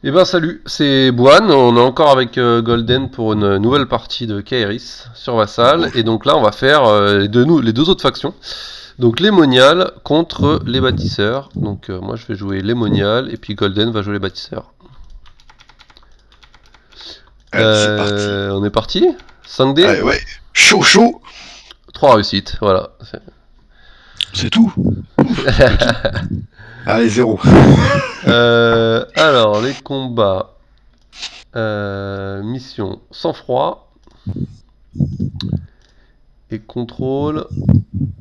Eh ben salut, c'est Boan, on est encore avec Golden pour une nouvelle partie de Kairis sur Vassal, et Bonjour. donc là on va faire les deux autres factions, donc les Moniales contre les Bâtisseurs, donc moi je vais jouer les Moniales, et puis Golden va jouer les Bâtisseurs. Allez, c'est parti. On est parti. 5D. Allez, ouais. Chaud, chaud. 3 réussites, voilà. C'est tout. Ouf, c'est petit. Allez, zéro. Alors les combats, mission sang-froid et contrôle,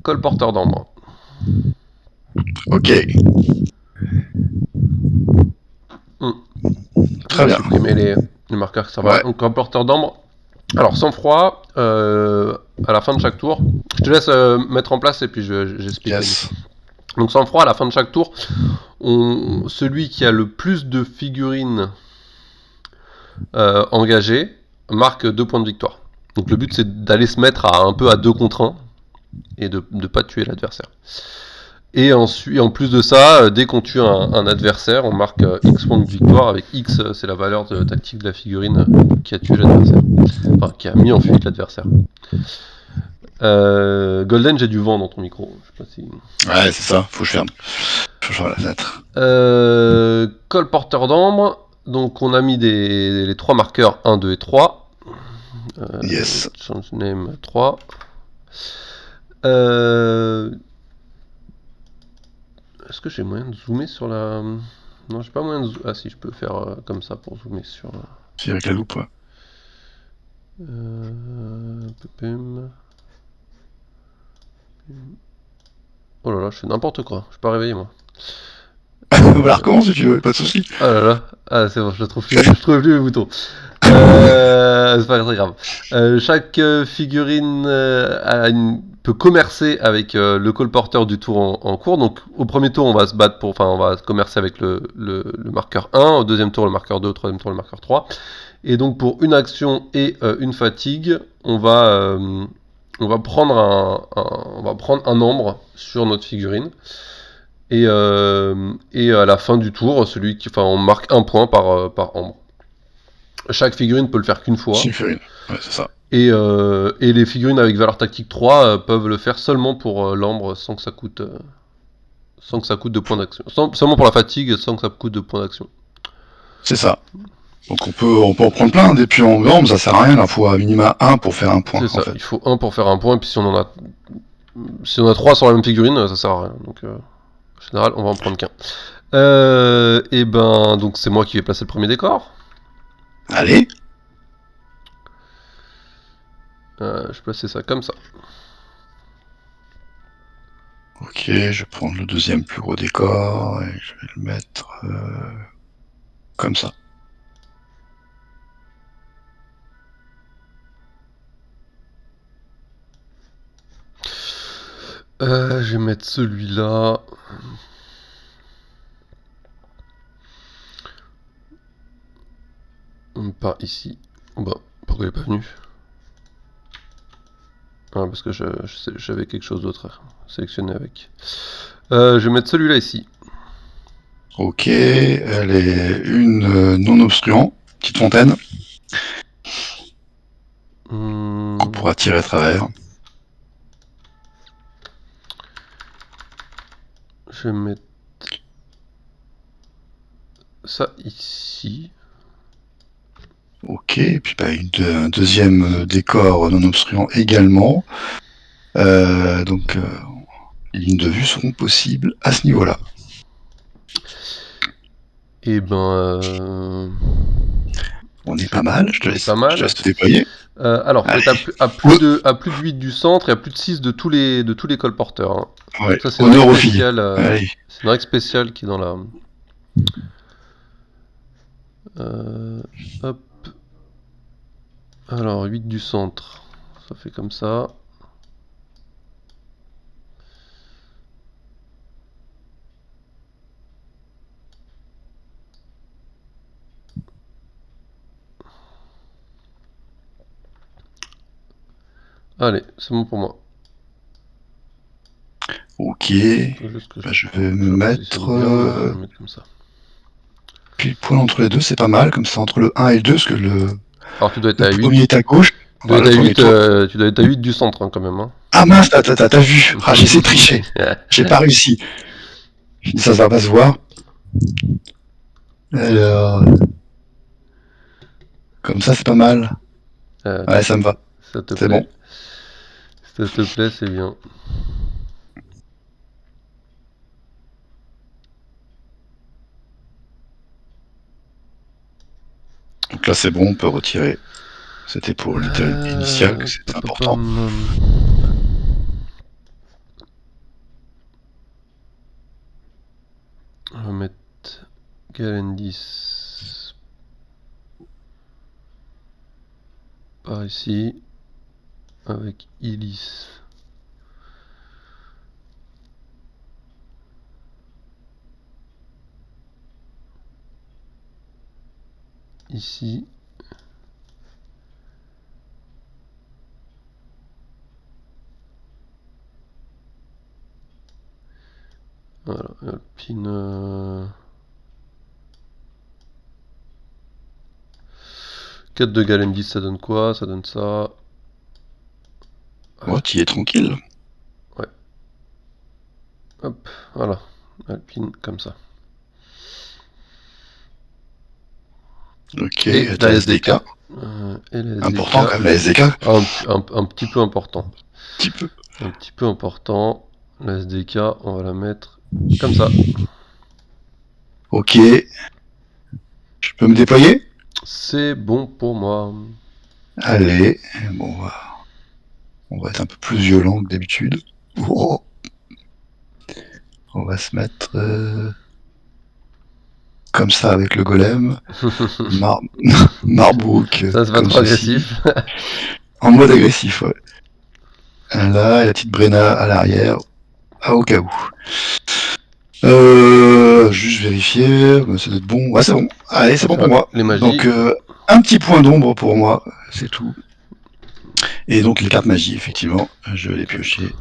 colporteur d'ambre. Ok, Hmm. Je très vais bien. supprimer les marqueurs qui servent à rien. Ouais. Donc, rapporteur d'ambre. Alors, sans froid, à la fin de chaque tour. Je te laisse mettre en place et puis j'explique les missions. Yes. Donc, sans froid, à la fin de chaque tour, celui qui a le plus de figurines engagées marque 2 points de victoire. Donc, le but, c'est d'aller se mettre un peu à 2 contre 1 et de ne pas tuer l'adversaire. Et ensuite, en plus de ça, dès qu'on tue un adversaire, on marque X points de victoire. Avec X, c'est la valeur tactique de la figurine qui a tué l'adversaire. Enfin, qui a mis en fuite l'adversaire. Golden, j'ai du vent dans ton micro. Je sais pas si... Ouais, c'est ça. Faut que je ferme. Faut que je ferme la fenêtre. Colporteur d'ambre. Donc, on a mis les 3 marqueurs 1, 2 et 3. Yes. Change name 3. Est-ce que j'ai moyen de zoomer sur la... Non, j'ai pas moyen de zoomer. Ah si, je peux faire comme ça pour zoomer sur... C'est avec la loupe, ouais. Pépim. Oh là là, je fais n'importe quoi. Je suis pas réveillé, moi. Voilà, recommence si tu veux, pas de soucis. Ah là là. Ah, c'est bon, je trouve plus, je trouve plus les boutons. C'est pas très grave. Chaque figurine peut commercer avec le colporteur du tour en cours. Donc, au premier tour, on va se battre pour, enfin, on va commercer avec le marqueur 1. Au deuxième tour, le marqueur 2. Au troisième tour, le marqueur 3. Et donc, pour une action et une fatigue, on va prendre on va prendre un nombre sur notre figurine. Et à la fin du tour, on marque un point par ambre. Chaque figurine peut le faire qu'une fois. Sulfurine. Ouais, c'est ça. Et les figurines avec valeur tactique 3 peuvent le faire seulement pour l'ambre sans que ça coûte de points d'action. Seulement pour la fatigue sans que ça coûte de points d'action. C'est ça. Donc on peut en prendre plein. Des puits en gambe, ça sert à rien. Il faut à minima un pour faire un point, C'est en ça, fait. il faut un pour faire un point, et puis si on a 3 sur la même figurine, ça sert à rien. Donc en général, on va en prendre qu'un. Et ben, donc c'est moi qui vais placer le premier décor. Allez. Je placer ça comme ça. Ok, je vais prendre le deuxième plus gros décor et je vais le mettre comme ça. Je vais mettre celui-là. Par ici. Bah, pourquoi il est pas venu? Ah, parce que j'avais quelque chose d'autre sélectionné avec. Je vais mettre celui-là ici. Ok, elle est une non obstruant, petite fontaine, qu'on pourra tirer à travers. Je vais mettre ça ici. Ok, et puis bah, un deuxième décor non obstruant également. Donc les lignes de vue seront possibles à ce niveau-là. Et ben. On est pas mal, je te On est pas je te mal. laisse te déployer. Alors, faut Allez. être à plus de 8 du centre et à plus de 6 de tous les colporteurs. Hein. Ouais, Donc ça, c'est une honneur règle aux filles. spéciale. Allez. C'est une règle spéciale qui est dans la. Hop. Alors, 8 du centre. Ça fait comme ça. Allez, c'est bon pour moi. Ok, Faut juste que bah, je vais je me la mettre positionne bien. Voilà, je vais le mettre comme ça. pile points entre les deux, c'est pas mal, comme ça entre le 1 et le 2, parce que le Alors tu dois être à 8. premier est à gauche. Tu dois Voilà, être à le 8, premier tu dois être à 8 du centre hein, quand même. Hein. Ah mince, t'as vu. Ah, j'ai essayé de tricher. J'ai pas réussi. Ça va pas se voir. Alors, comme ça, c'est pas mal. Ouais, ça me va. Ça te C'est plaît. bon. Ça te plaît, c'est bien. Donc là, c'est bon, on peut retirer. C'était pour l'initial que c'était important. On va mettre Galendis par ici avec Illis. Ici. Voilà, Alpine. 4 de Galendis, ça donne quoi? Ça donne ça. Ouais, t'y es tranquille. Ouais. Hop, voilà. Alpine comme ça. Ok, Et la SDK. Et la SDK. Important quand même, la SDK. Un petit peu important. Un petit peu important. La SDK, on va la mettre comme ça. Ok. Je peux me déployer? C'est bon pour moi. Allez, bon, on va être un peu plus violent que d'habitude. Oh. On va se mettre comme ça avec le golem. Marbrook. Ça se va trop agressif. En mode agressif, ouais. Là, la petite Brenna à l'arrière, au cas où. Juste vérifier, ça doit être bon. Ouais, c'est bon. Allez, c'est bon pour moi. Les magies. Donc, un petit point d'ombre pour moi, c'est tout. Et donc, les cartes magie, effectivement, je vais les piocher.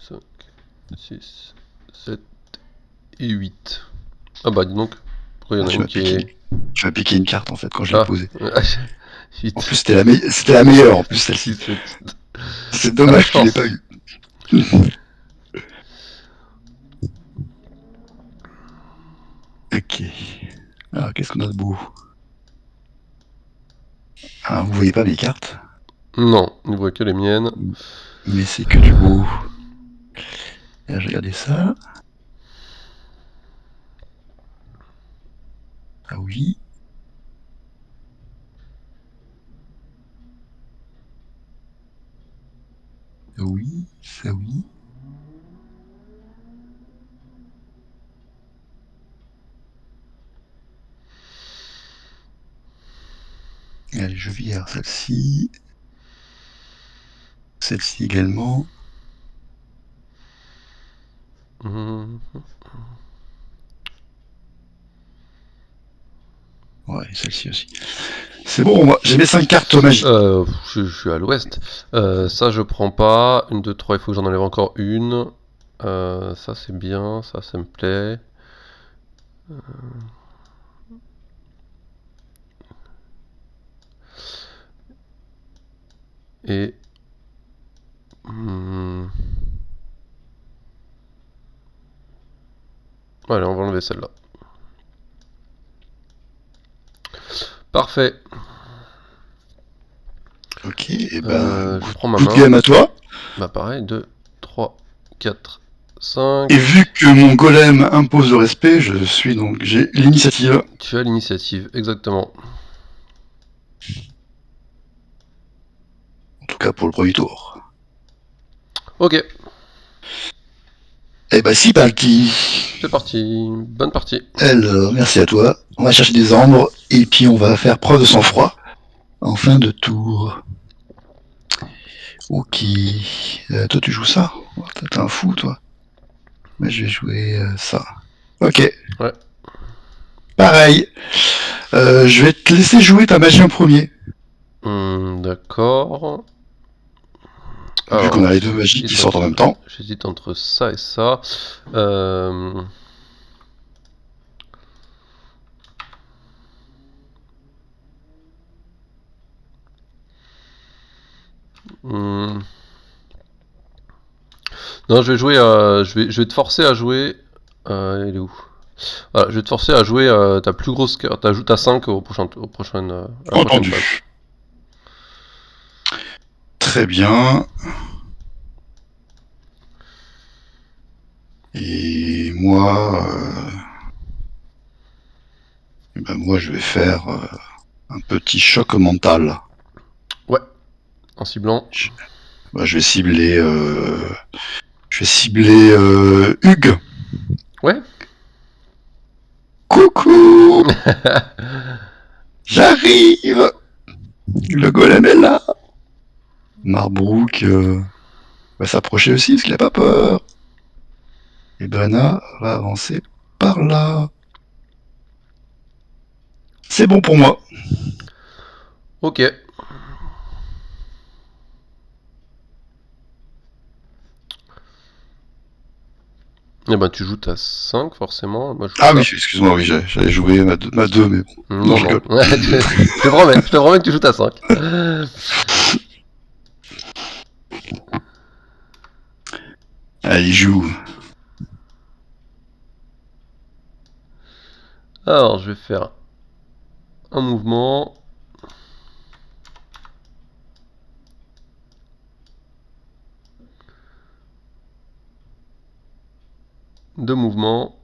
5, 6, 7 et 8. Ah bah dis donc, pourquoi il y en a une qui est... Tu m'as piqué une carte en fait quand je l'ai posée. En plus, c'était la meilleure en plus celle-ci. C'est dommage qu'il l'ait pas eu. Ok. Alors, qu'est-ce qu'on a de beau? Ah, vous voyez pas mes cartes? Non, il ne voit que les miennes. Mais c'est que du beau. Et là, j'ai regardé ça. Ah oui. Oui, ça oui. Allez, je vire celle-ci. Celle-ci également. Ouais, celle-ci aussi. C'est bon, moi, j'ai mes 5 cartes magiques. Je suis à l'ouest. Ça, je prends pas. 1, 2, 3, il faut que j'en enlève encore une. Ça, c'est bien. Ça me plaît. Et... Allez, on va enlever celle-là. Parfait. Ok, et ben, je prends ma main. Game à toi. Bah pareil, 2, 3, 4, 5. Et vu que mon golem impose le respect, j'ai l'initiative. Tu as l'initiative, exactement. En tout cas pour le premier tour. Ok. Eh ben si parti. C'est parti, bonne partie. Alors, merci à toi. On va chercher des ambres et puis on va faire preuve de sang-froid en fin de tour. Ok. Toi tu joues ça? T'es un fou toi. Mais je vais jouer ça. Ok. Ouais. Pareil. Je vais te laisser jouer ta magie en premier. D'accord. Vu qu'on a les deux magies qui sortent en même temps. J'hésite entre ça et ça. Hmm. Non, je vais jouer. Je vais te forcer à jouer. Il est où? Voilà, je vais te forcer à jouer ta plus grosse carte. T'ajoutes à 5 à la prochaine Entendu. phase. Très bien. Et moi, moi, je vais faire un petit choc mental. Ouais, en ciblant. Je, je vais cibler, Hugues. Ouais. Coucou, j'arrive. Le golem est là. Marbrook va s'approcher aussi parce qu'il a pas peur. Et Brenna va avancer par là. C'est bon pour moi. Ok. Eh ben, tu joues ta 5 forcément. Moi, je joue Ah ta. oui, excuse-moi, oui, j'allais jouer ma 2, mais bon. Non, Non, je non. rigole. Ouais, je te promets que tu joues ta 5. Allez, joue. Alors, je vais faire un mouvement. Deux mouvements.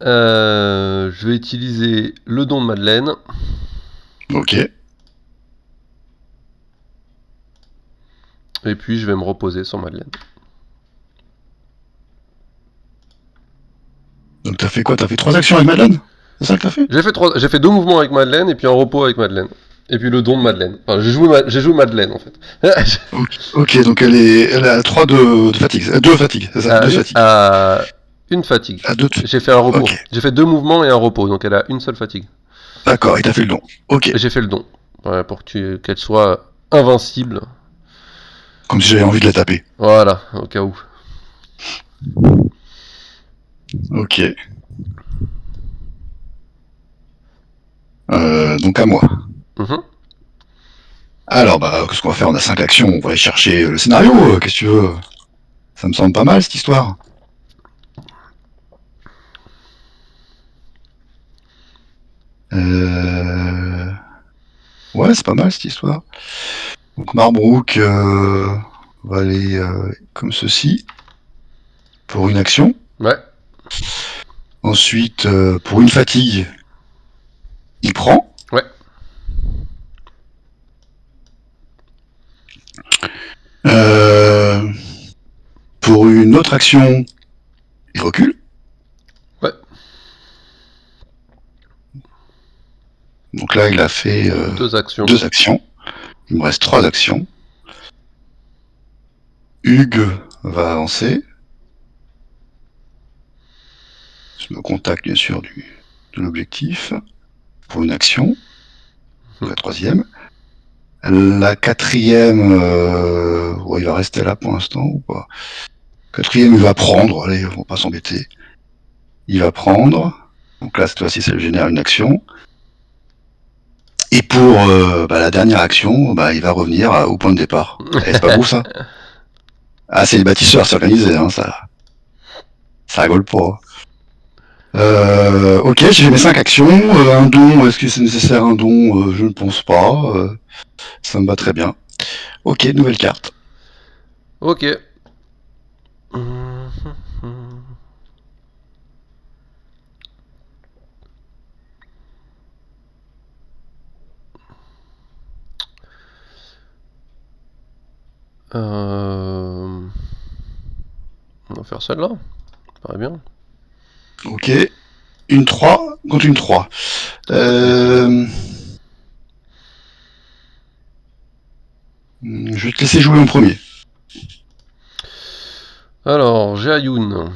Je vais utiliser le don de Madeleine. Ok. Et puis, je vais me reposer sur Madeleine. Donc t'as fait quoi? T'as fait 3 actions avec Madeleine? C'est ça que t'as fait? J'ai fait deux mouvements avec Madeleine et puis un repos avec Madeleine. Et puis le don de Madeleine. Enfin, j'ai joué Madeleine en fait. Ok, donc elle a 3 de fatigue. 2 fatigues, c'est ça? 2 fatigues. À une fatigue. À 2 J'ai fait un repos. Ok. J'ai fait deux mouvements et un repos, donc elle a une seule fatigue. D'accord, et t'as fait le don. Ok. Et j'ai fait le don. Ouais, pour qu'elle soit invincible. Comme si j'avais envie de la taper. Voilà, au cas où. Ok. Donc à moi. Mhm. Alors, qu'est-ce qu'on va faire? On a 5 actions, on va aller chercher le scénario, qu'est-ce que tu veux? Ça me semble pas mal, cette histoire. Ouais, c'est pas mal, cette histoire. Donc Marbrook va aller comme ceci, pour une action. Ouais. Ensuite, pour une fatigue, il prend. Ouais. Euh, pour une autre action, il recule. Ouais. Donc là, il a fait Deux actions. 2 actions. Il me reste 3 actions. Hugues va avancer. Je me contacte bien sûr de l'objectif pour une action. La troisième. La quatrième, il va rester là pour l'instant ou pas? Quatrième, il va prendre. Allez, on va pas s'embêter. Il va prendre. Donc là, cette fois-ci, ça lui génère une action. Et pour la dernière action, il va revenir au point de départ. Et c'est pas beau ça? Ah, c'est les bâtisseurs, c'est organisé, hein, ça rigole pas. Ok, j'ai fait mes 5 actions. Un don, est-ce que c'est nécessaire un don? Je ne pense pas. Ça me va très bien. Ok, nouvelle carte. Ok. On va faire celle-là. Ça paraît bien. Ok, une 3 contre une 3. Je vais te laisser jouer en premier. Alors, j'ai Ayoun.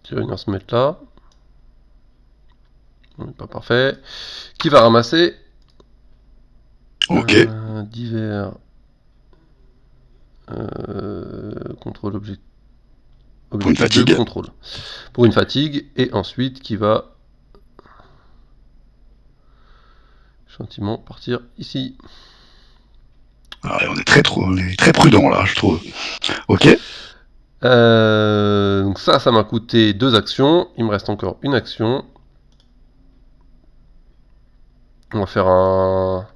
Qui va venir se mettre là. Pas parfait. Qui va ramasser Ok. divers. Contrôle objectif. Pour une fatigue. De contrôle. Pour une fatigue, et ensuite qui va gentiment partir ici. Alors, on est très prudent là, je trouve. Ok. Donc ça m'a coûté 2 actions. Il me reste encore une action. On va faire un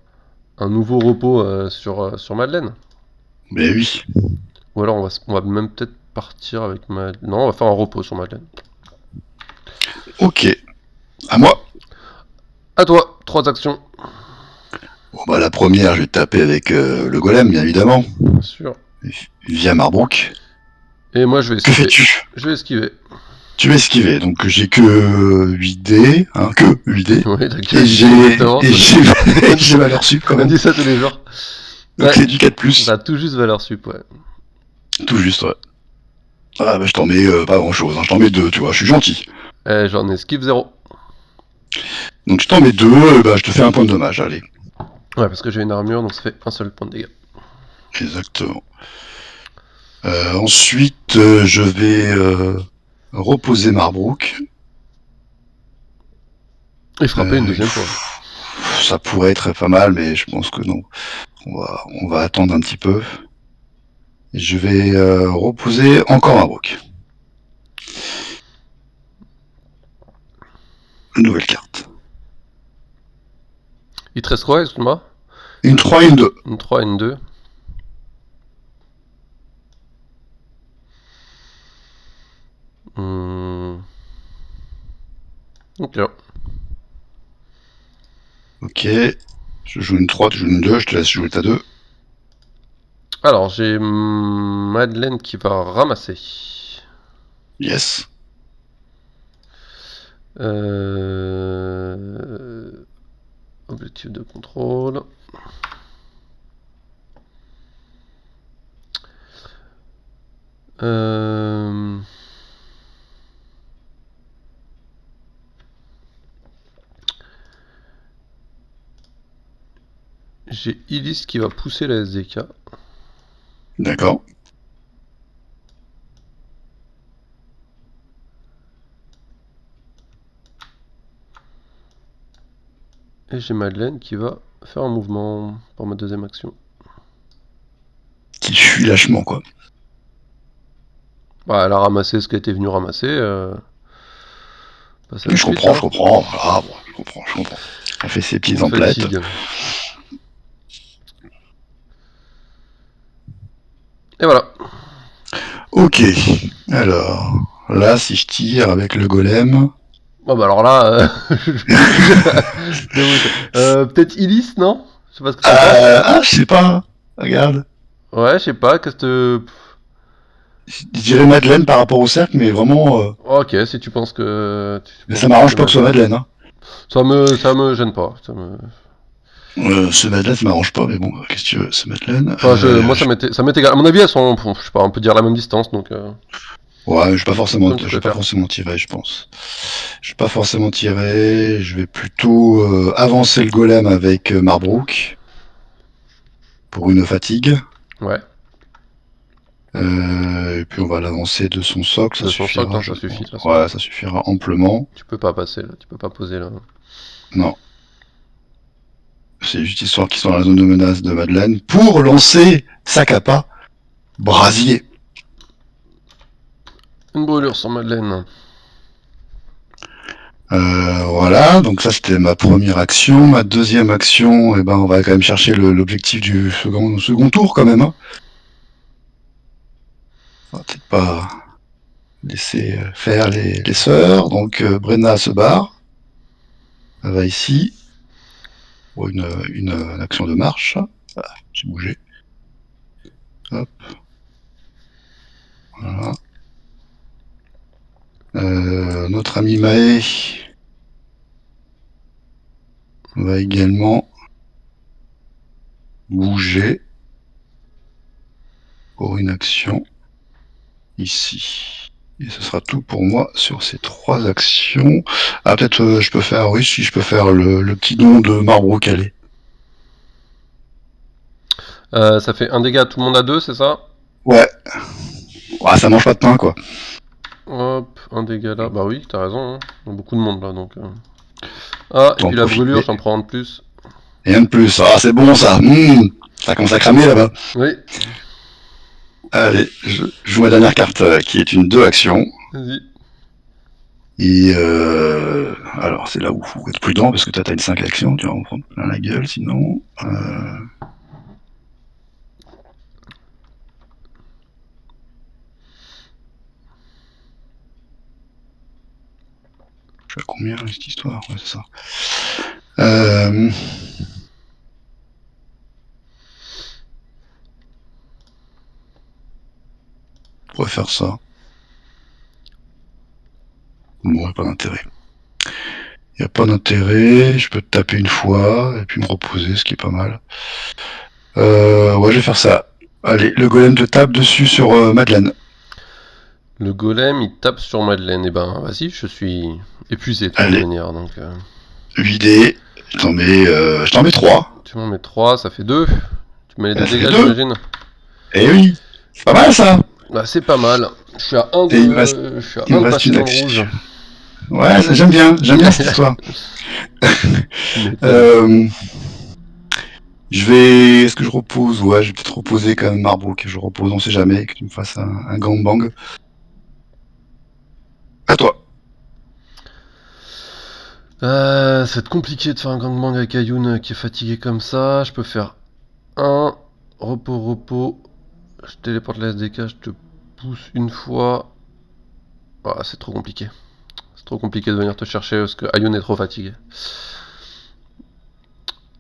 nouveau repos sur Madeleine. Mais oui. Ou alors on va même peut-être partir avec Madeleine. Non, on va faire un repos sur Madeleine. Ok. À moi. À toi, 3 actions. Bon, bah, la première, je vais taper avec le golem, bien évidemment. Bien sûr. Via Marbrook. Et moi, je vais esquiver. Que fais-tu ? Je vais esquiver. Tu vas esquiver, donc j'ai que 8D, hein, que 8D. Oui, t'as que Et 8D, j'ai valeur sup quand On même. dit ça tous les jours. Donc Ouais. c'est du 4+. T'as tout juste valeur sup, ouais. Tout juste, ouais. Ah bah je t'en mets pas grand chose, hein. Je t'en mets 2, tu vois, je suis gentil. J'en esquive 0. Donc je t'en mets 2, bah je te fais un point de dommage, allez. Ouais, parce que j'ai une armure, donc ça fait un seul point de dégâts. Exactement. Ensuite, je vais reposer Marbrook. Et frapper une deuxième fois. Ça pourrait être pas mal, mais je pense que non. On va attendre un petit peu. Et je vais reposer encore Marbrook. Une nouvelle carte. Il te reste quoi, excuse-moi ? Une 3 et une 2. Une 3 et une 2. Ok. Ok. Je joue une 3, tu joues une 2, je te laisse jouer ta 2. Alors, j'ai Madeleine qui va ramasser. Yes. Objectif de contrôle. J'ai Illis qui va pousser la SDK. D'accord. Et j'ai Madeleine qui va faire un mouvement pour ma deuxième action. Qui fuit lâchement, quoi. Bah, elle a ramassé ce qu'elle était venue ramasser. Je comprends. Voilà, bon, je comprends. Elle fait ses petites emplettes. Et voilà. Ok. Alors, là, si je tire avec le golem... Bon bah alors là... peut-être Illis, non ? Je sais pas ce que ça Ah, je sais pas. Regarde. Ouais, je sais pas, qu'est-ce que... Je dirais Madeleine par rapport au cercle, mais vraiment... Ok, si tu penses que... Mais ça m'arrange pas que ce soit Madeleine, hein. Ça me gêne pas. Ce Madeleine, ça m'arrange pas, mais bon, qu'est-ce que tu veux, ce Madeleine. Enfin, moi, ça m'est égal. À mon avis, elles sont, je sais pas, on peut dire la même distance, donc... Ouais, je vais pas forcément tirer, je pense. Je vais pas forcément tirer, je vais plutôt avancer le golem avec Marbrook pour une fatigue. Ouais. Et puis on va l'avancer de son socle, ça suffira. Non, ça suffit. Ouais, ça suffira amplement. Tu peux pas passer là, tu peux pas poser là. Non. C'est juste histoire qu'ils sont dans la zone de menace de Madeleine pour lancer Sakapa brasier. Une brûlure sur Madeleine. Voilà, donc ça c'était ma première action. Ma deuxième action, eh ben, on va quand même chercher l'objectif du second tour quand même. Hein. On va peut-être pas laisser faire les sœurs. Donc Brenna se barre. Elle va ici. Pour une action de marche. Ah, j'ai bougé. Hop. Voilà. Notre ami Mae va également bouger pour une action ici. Et ce sera tout pour moi sur ces 3 actions. Ah, peut-être je peux faire, oui, si je peux faire le petit don de Marbrook, allez. Ça fait un dégât à tout le monde à 2, c'est ça ? Ouais. Ouais, ça mange pas de pain, quoi. Hop, un dégât là. Bah oui, t'as raison, hein. Il y a beaucoup de monde là donc. Ah, et Faut en puis la brûlure, profiter. j'en prends un de plus. Rien de plus. Ah, c'est bon, ça. Ça commence à cramer, là-bas. Oui, Allez, je joue ma dernière carte, qui est une 2 actions. vas-y. Et alors, c'est là où il faut être prudent, parce que toi, t'as une 5 actions, tu vas en prendre plein la gueule, sinon. Je sais à combien, cette histoire? Ouais, c'est ça. Euh, on pourrait faire ça. Bon, pas d'intérêt. Il n'y a pas d'intérêt, je peux te taper une fois, et puis me reposer, ce qui est pas mal. Ouais, je vais faire ça. Allez, le golem te tape dessus sur Madeleine. Le golem, il tape sur Madeleine. Et ben, vas-y, je suis épuisé de toute Allez, manière. Donc, 8 dés, je t'en mets 3. tu m'en mets 3, ça fait 2. Tu mets les 2 Ça fait dégâts, 2. j'imagine. Eh oui, c'est pas mal ça. Bah, c'est pas mal. Je suis à 1 Et de, je suis à il 1 me de reste passer une dans le rouge. action. Ouais, j'aime bien cette histoire. Tu m'étonnes. Est-ce que je repose? Ouais, je vais peut-être reposer quand même Marbo, que je repose, on sait jamais, que tu me fasses un gangbang. À toi. Ça va être compliqué de faire un gangbang avec Ayun qui est fatigué comme ça. Je peux faire un repos. Je téléporte la SDK, je te pousse une fois. Ah, c'est trop compliqué. C'est trop compliqué de venir te chercher parce que Ayun est trop fatigué.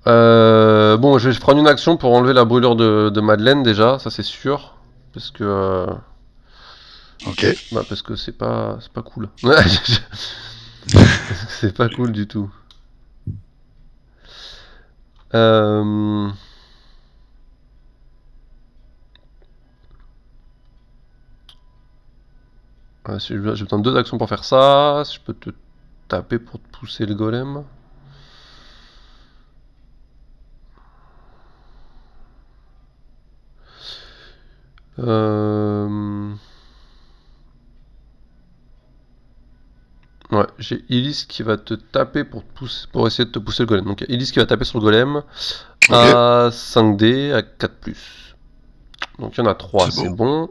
Bon, je vais prendre une action pour enlever la brûlure de Madeleine déjà, ça c'est sûr. Parce que, Ok. parce que c'est pas cool. C'est pas cool du tout. Euh, si j'ai besoin de 2 actions pour faire ça. Si je peux te taper pour te pousser le golem. Euh... Ouais, j'ai Illis qui va te taper pour essayer de te pousser le golem. Donc Illis qui va taper sur le golem Ok. à 5D à 4+. Donc il y en a 3, C'est c'est bon. bon.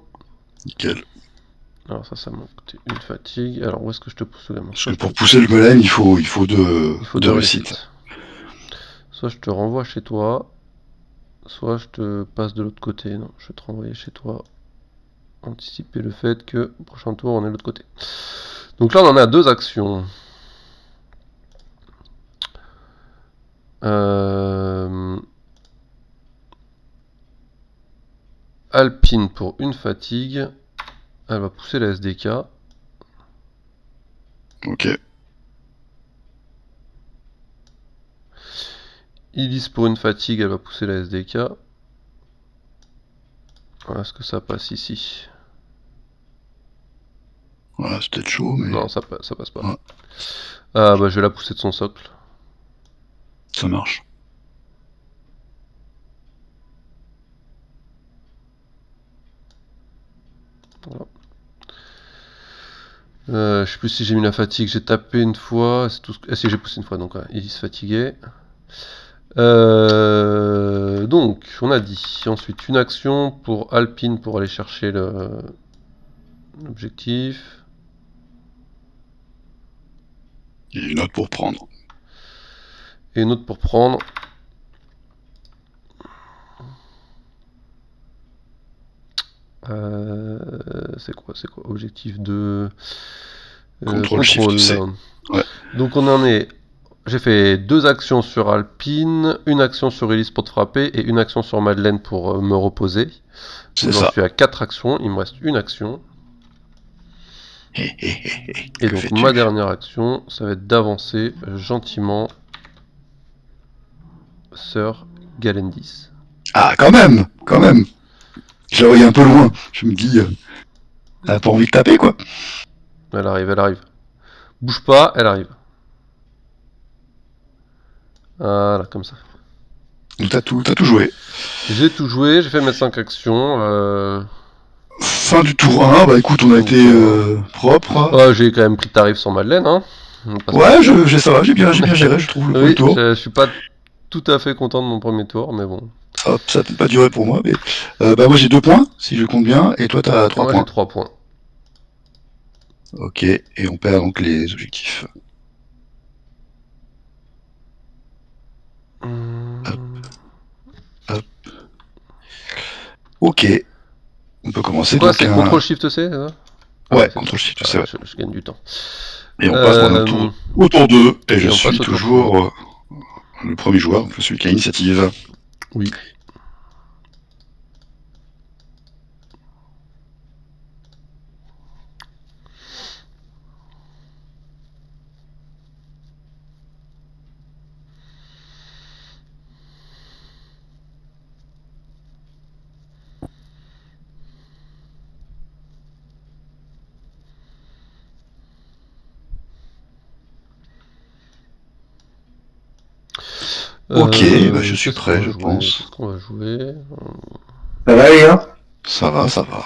Nickel. Alors ça m'a coûté une fatigue. Alors où est-ce que je te pousse le golem? Parce que pour pousser le golem, il faut Il faut deux 2 réussites. réussites. Soit je te renvoie chez toi, soit je te passe de l'autre côté. Non, je vais te renvoyer chez toi. Anticiper le fait que prochain tour on est de l'autre côté. Donc là on en a 2 actions. Alpine pour une fatigue. Elle va pousser la SDK. Ok. Illis pour une fatigue, elle va pousser la SDK. Est-ce que ça passe ici? Voilà, c'est peut-être chaud, mais Non, ça passe pas. ouais, Ah bah je vais la pousser de son socle. ça marche. Voilà. Je sais plus si j'ai mis la fatigue, j'ai tapé une fois, c'est tout ce que... Ah si j'ai poussé une fois, donc ouais, Illis fatigué. Donc, on a dit ensuite une action pour Alpine pour aller chercher l'objectif. Et une autre pour prendre. Et une autre pour prendre. C'est quoi objectif de Contrôle Shift C. Ouais. Donc on en est. J'ai fait 2 actions sur Alpine, une action sur Elise pour te frapper et une action sur Madeleine pour me reposer. C'est J'en ça. suis à 4 actions, il me reste une action. Et donc ma dernière action, ça va être d'avancer gentiment Sir Galendis. Ah, quand même. Je la voyais un peu loin. Je me dis, t'as pas envie de taper, quoi. Elle arrive. Bouge pas, elle arrive. Voilà, comme ça. Donc t'as tout joué. J'ai tout joué, j'ai fait mes 5 actions. Fin du tour 1, bah écoute, on a été propre. Ouais, j'ai quand même pris tarif sur Madeleine, hein. Ouais, ça va, j'ai bien géré, je trouve, le premier Oui, tour. je suis pas tout à fait content de mon premier tour, mais bon. Ça n'a pas duré pour moi, mais bah moi j'ai 2 points, si je compte bien, et toi t'as 3 Moi j'ai points. 3 points. Ok, et on perd donc les objectifs. Hop. Ok, on peut commencer Quoi, donc c'est CTRL-SHIFT-C, c'est ça? Ah Ouais, c'est ça. CTRL-SHIFT, c'est Ah, vrai. je gagne du temps. Et on passe maintenant au tour 2, et je on passe suis au tour toujours le premier joueur, celui qui a l'initiative. Oui. Ok, bah je suis Qu'est-ce qu'on prêt, va je jouer? pense. Qu'est-ce qu'on va jouer? Ça va les gars? Ça va, ça va.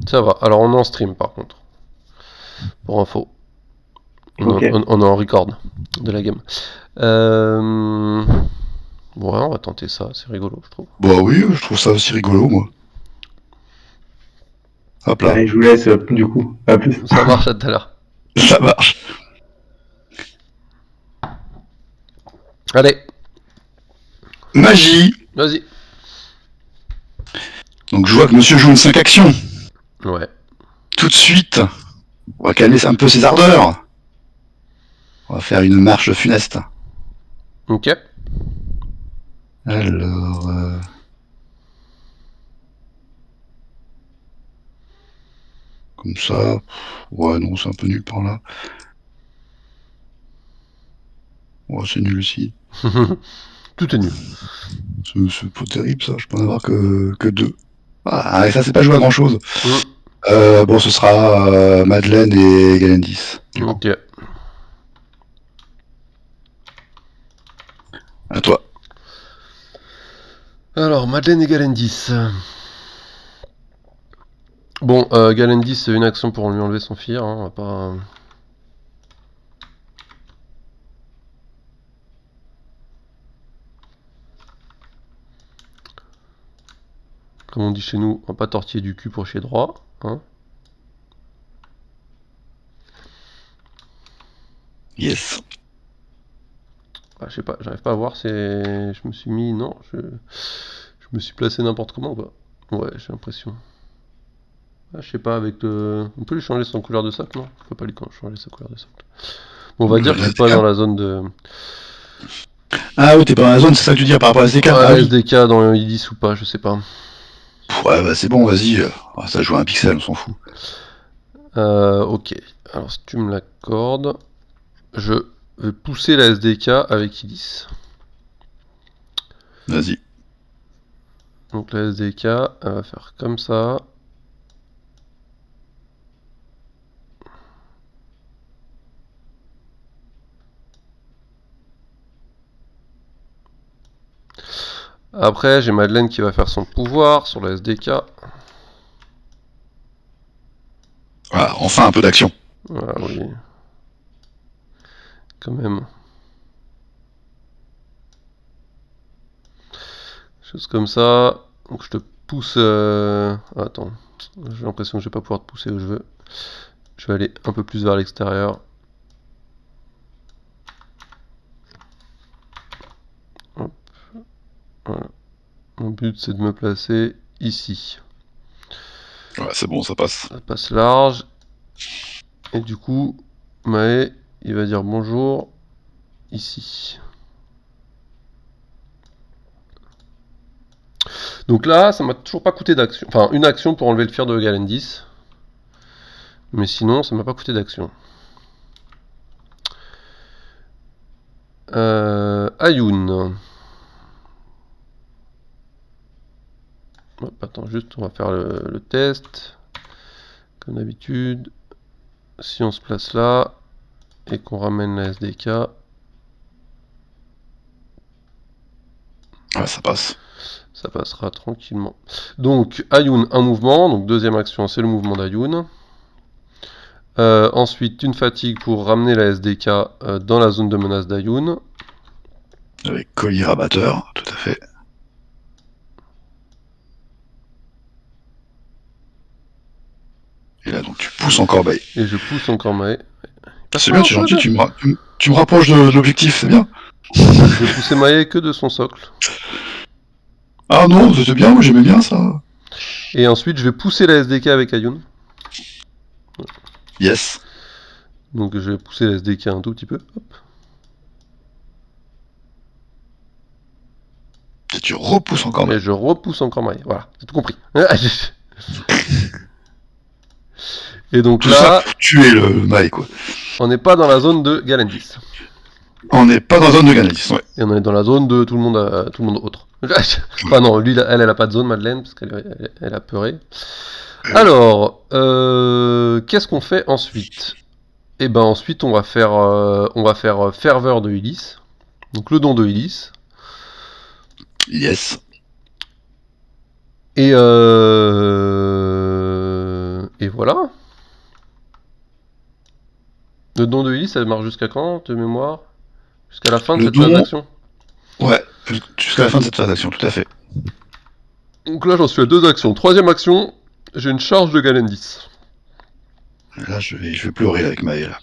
Ça va. Alors on est en stream par contre. Pour info. Ok. On est en record de la game. Ouais, on va tenter ça, c'est rigolo, je trouve. Bah oui, je trouve ça aussi rigolo, moi. Hop là, Allez, je vous laisse du coup. À plus. Ça marche, à tout à l'heure. ça marche. Allez, Magie. vas-y. Donc je vois que monsieur joue une 5 actions. Ouais. Tout de suite, on va calmer un peu ses ardeurs. On va faire une marche funeste. Ok. Alors... Comme ça... Ouais, non, c'est un peu nul par là. Ouais, c'est nul aussi. Tout est nul. C'est pas terrible, ça. Je peux en avoir que 2. Ah, et ça, c'est pas joué à grand-chose. Bon, ce sera Madeleine et Galendis. Ok. À toi. Alors, Madeleine et Galendis. Bon, Galendis, c'est une action pour lui enlever son fear, hein, on va pas... Comme on dit chez nous, on va pas tortiller du cul pour chier droit, hein. Yes. Ah, je sais pas, j'arrive pas à voir, c'est... Je me suis mis... Non, je me suis placé n'importe comment, quoi. Ouais, j'ai l'impression. Ah, je sais pas, avec le... On peut lui changer son couleur de socle, non? Faut pas lui changer sa couleur de socle. Bon, on va dire que je suis pas dans la zone de... Ah oui, t'es pas dans la zone, c'est ça que tu dis par rapport à SDK. Ouais, Ah oui. SDK dans IDIS ou pas, je sais pas. Ouais, bah c'est bon, vas-y. Ça joue à un pixel, on s'en fout. Ok, alors si tu me l'accordes, je vais pousser la SDK avec IDIS. Vas-y. Donc la SDK, elle va faire comme ça. Après, j'ai Madeleine qui va faire son pouvoir sur la SDK. Voilà, enfin un peu d'action. Voilà, oui. Quand même. Chose comme ça. Donc je te pousse... Attends. J'ai l'impression que je vais pas pouvoir te pousser où je veux. Je vais aller un peu plus vers l'extérieur. Hop. Voilà. Mon but c'est de me placer ici. Ouais, c'est bon, ça passe. Ça passe large. Et du coup, Maë, il va dire bonjour ici. Donc là, ça m'a toujours pas coûté d'action. Enfin, une action pour enlever le fear de Galendis. Mais sinon, ça m'a pas coûté d'action. Ayun. Hop, attends, juste, on va faire le test. Comme d'habitude. Si on se place là et qu'on ramène la SDK, Ouais, ça passe. Ça passera tranquillement. Donc, Ayun, un mouvement. Donc, deuxième action, c'est le mouvement d'Ayun. Ensuite, une fatigue pour ramener la SDK dans la zone de menace d'Ayun. Avec collier rabatteur, tout à fait. Et là, donc, tu pousses en corbeille. Et je pousse encore Maë. C'est bien, c'est gentil, tu me rapproches de l'objectif, c'est bien. Je vais pousser Maë que de son socle. Ah non, c'était bien, moi j'aimais bien ça. Et ensuite, je vais pousser la SDK avec Ayun. Yes. Donc, je vais pousser la SDK un tout petit peu. Hop. Et tu repousses encore Et Maë. je repousse encore Maë. Voilà, j'ai tout compris. Et donc Tout là, ça pour tuer le Maë, quoi. on n'est pas dans la zone de Galendis. On n'est pas dans la zone de Galendis, ouais. Et on est dans la zone de tout le monde autre. Enfin non, lui, elle a pas de zone, Madeleine, parce qu'elle a peuré. Alors, qu'est-ce qu'on fait ensuite? Eh ben ensuite, on va faire ferveur de Ulysse. Donc le don de Ulysse. Yes. Et voilà. Le don de Ulysse, ça marche jusqu'à quand, de mémoire? Jusqu'à la fin de Le cette don- phase d'action. Ouais, jusqu'à la fin de cette phase d'action, tout à fait. Donc là, j'en suis à 2 actions. Troisième action, j'ai une charge de Galendis. Là, je vais pleurer avec Maë, là.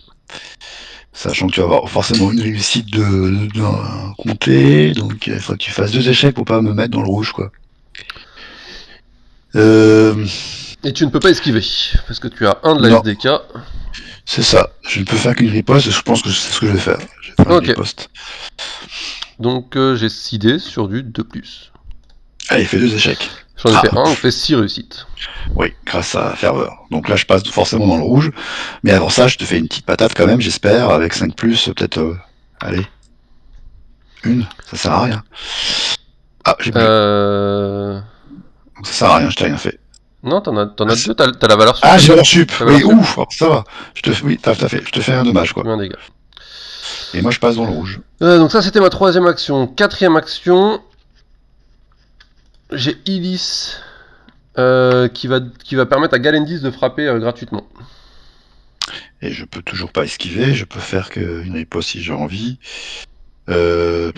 Sachant que tu vas avoir forcément une réussite d'un comté, donc il faudra que tu fasses 2 échecs pour pas me mettre dans le rouge, quoi. Et tu ne peux pas esquiver, parce que tu as un de la Non. SDK. C'est ça, je ne peux faire qu'une riposte, et je pense que c'est ce que je vais faire. Je vais faire Ok. une riposte. Donc j'ai 6 dés sur du 2+. Allez, fais 2 échecs. J'en ai fait un, on fait 6 réussites. Oui, grâce à Ferveur. Donc là, je passe forcément dans le rouge. Mais avant ça, je te fais une petite patate quand même, j'espère, avec 5+, peut-être... allez. Une, ça sert à rien. Ah, j'ai bougé. Donc ça sert à rien, je t'ai rien fait. Non, t'en as 2, t'as la valeur sup. Ah, j'ai valeur sup. T'as valeur Oui, sup. ouf, ça va. Oui, tout à fait. Je te fais un dommage, quoi. Combien de dégâts. Et moi, je passe dans le rouge. Donc ça, c'était ma troisième action. Quatrième action, j'ai Ulysse qui va permettre à Galendis de frapper gratuitement. Et je peux toujours pas esquiver, je peux faire qu'une riposte si j'ai envie. Non,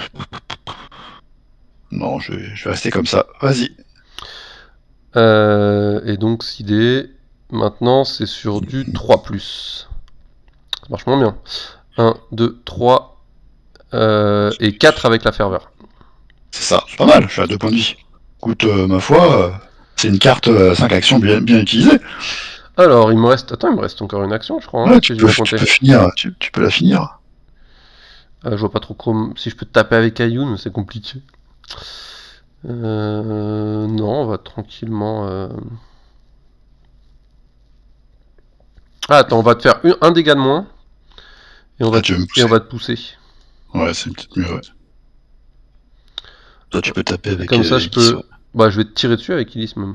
je vais rester comme ça. Vas-y. Et donc 6 dés. Maintenant, c'est sur du 3+. Ça marche moins bien. 1, 2, 3 et 4 avec la ferveur. C'est ça, c'est pas mal, je suis à 2 points de vie. Écoute, ma foi, c'est une carte 5 actions bien utilisée. Alors, il me reste encore une action, je crois. Hein, Ouais, si tu j'ai peux bien compté. finir, tu peux la finir. Je vois pas trop si je peux te taper avec Ayun, mais c'est compliqué. Non, on va tranquillement... Ah, attends, on va te faire un dégât de moins. Et on va, tu veux me et on pousser. va te pousser. Ouais, c'est peut-être mieux, ouais. Toi, tu peux taper avec... Comme ça, je Ulysse, peux... ouais. Bah, je vais te tirer dessus avec Ulysse, même.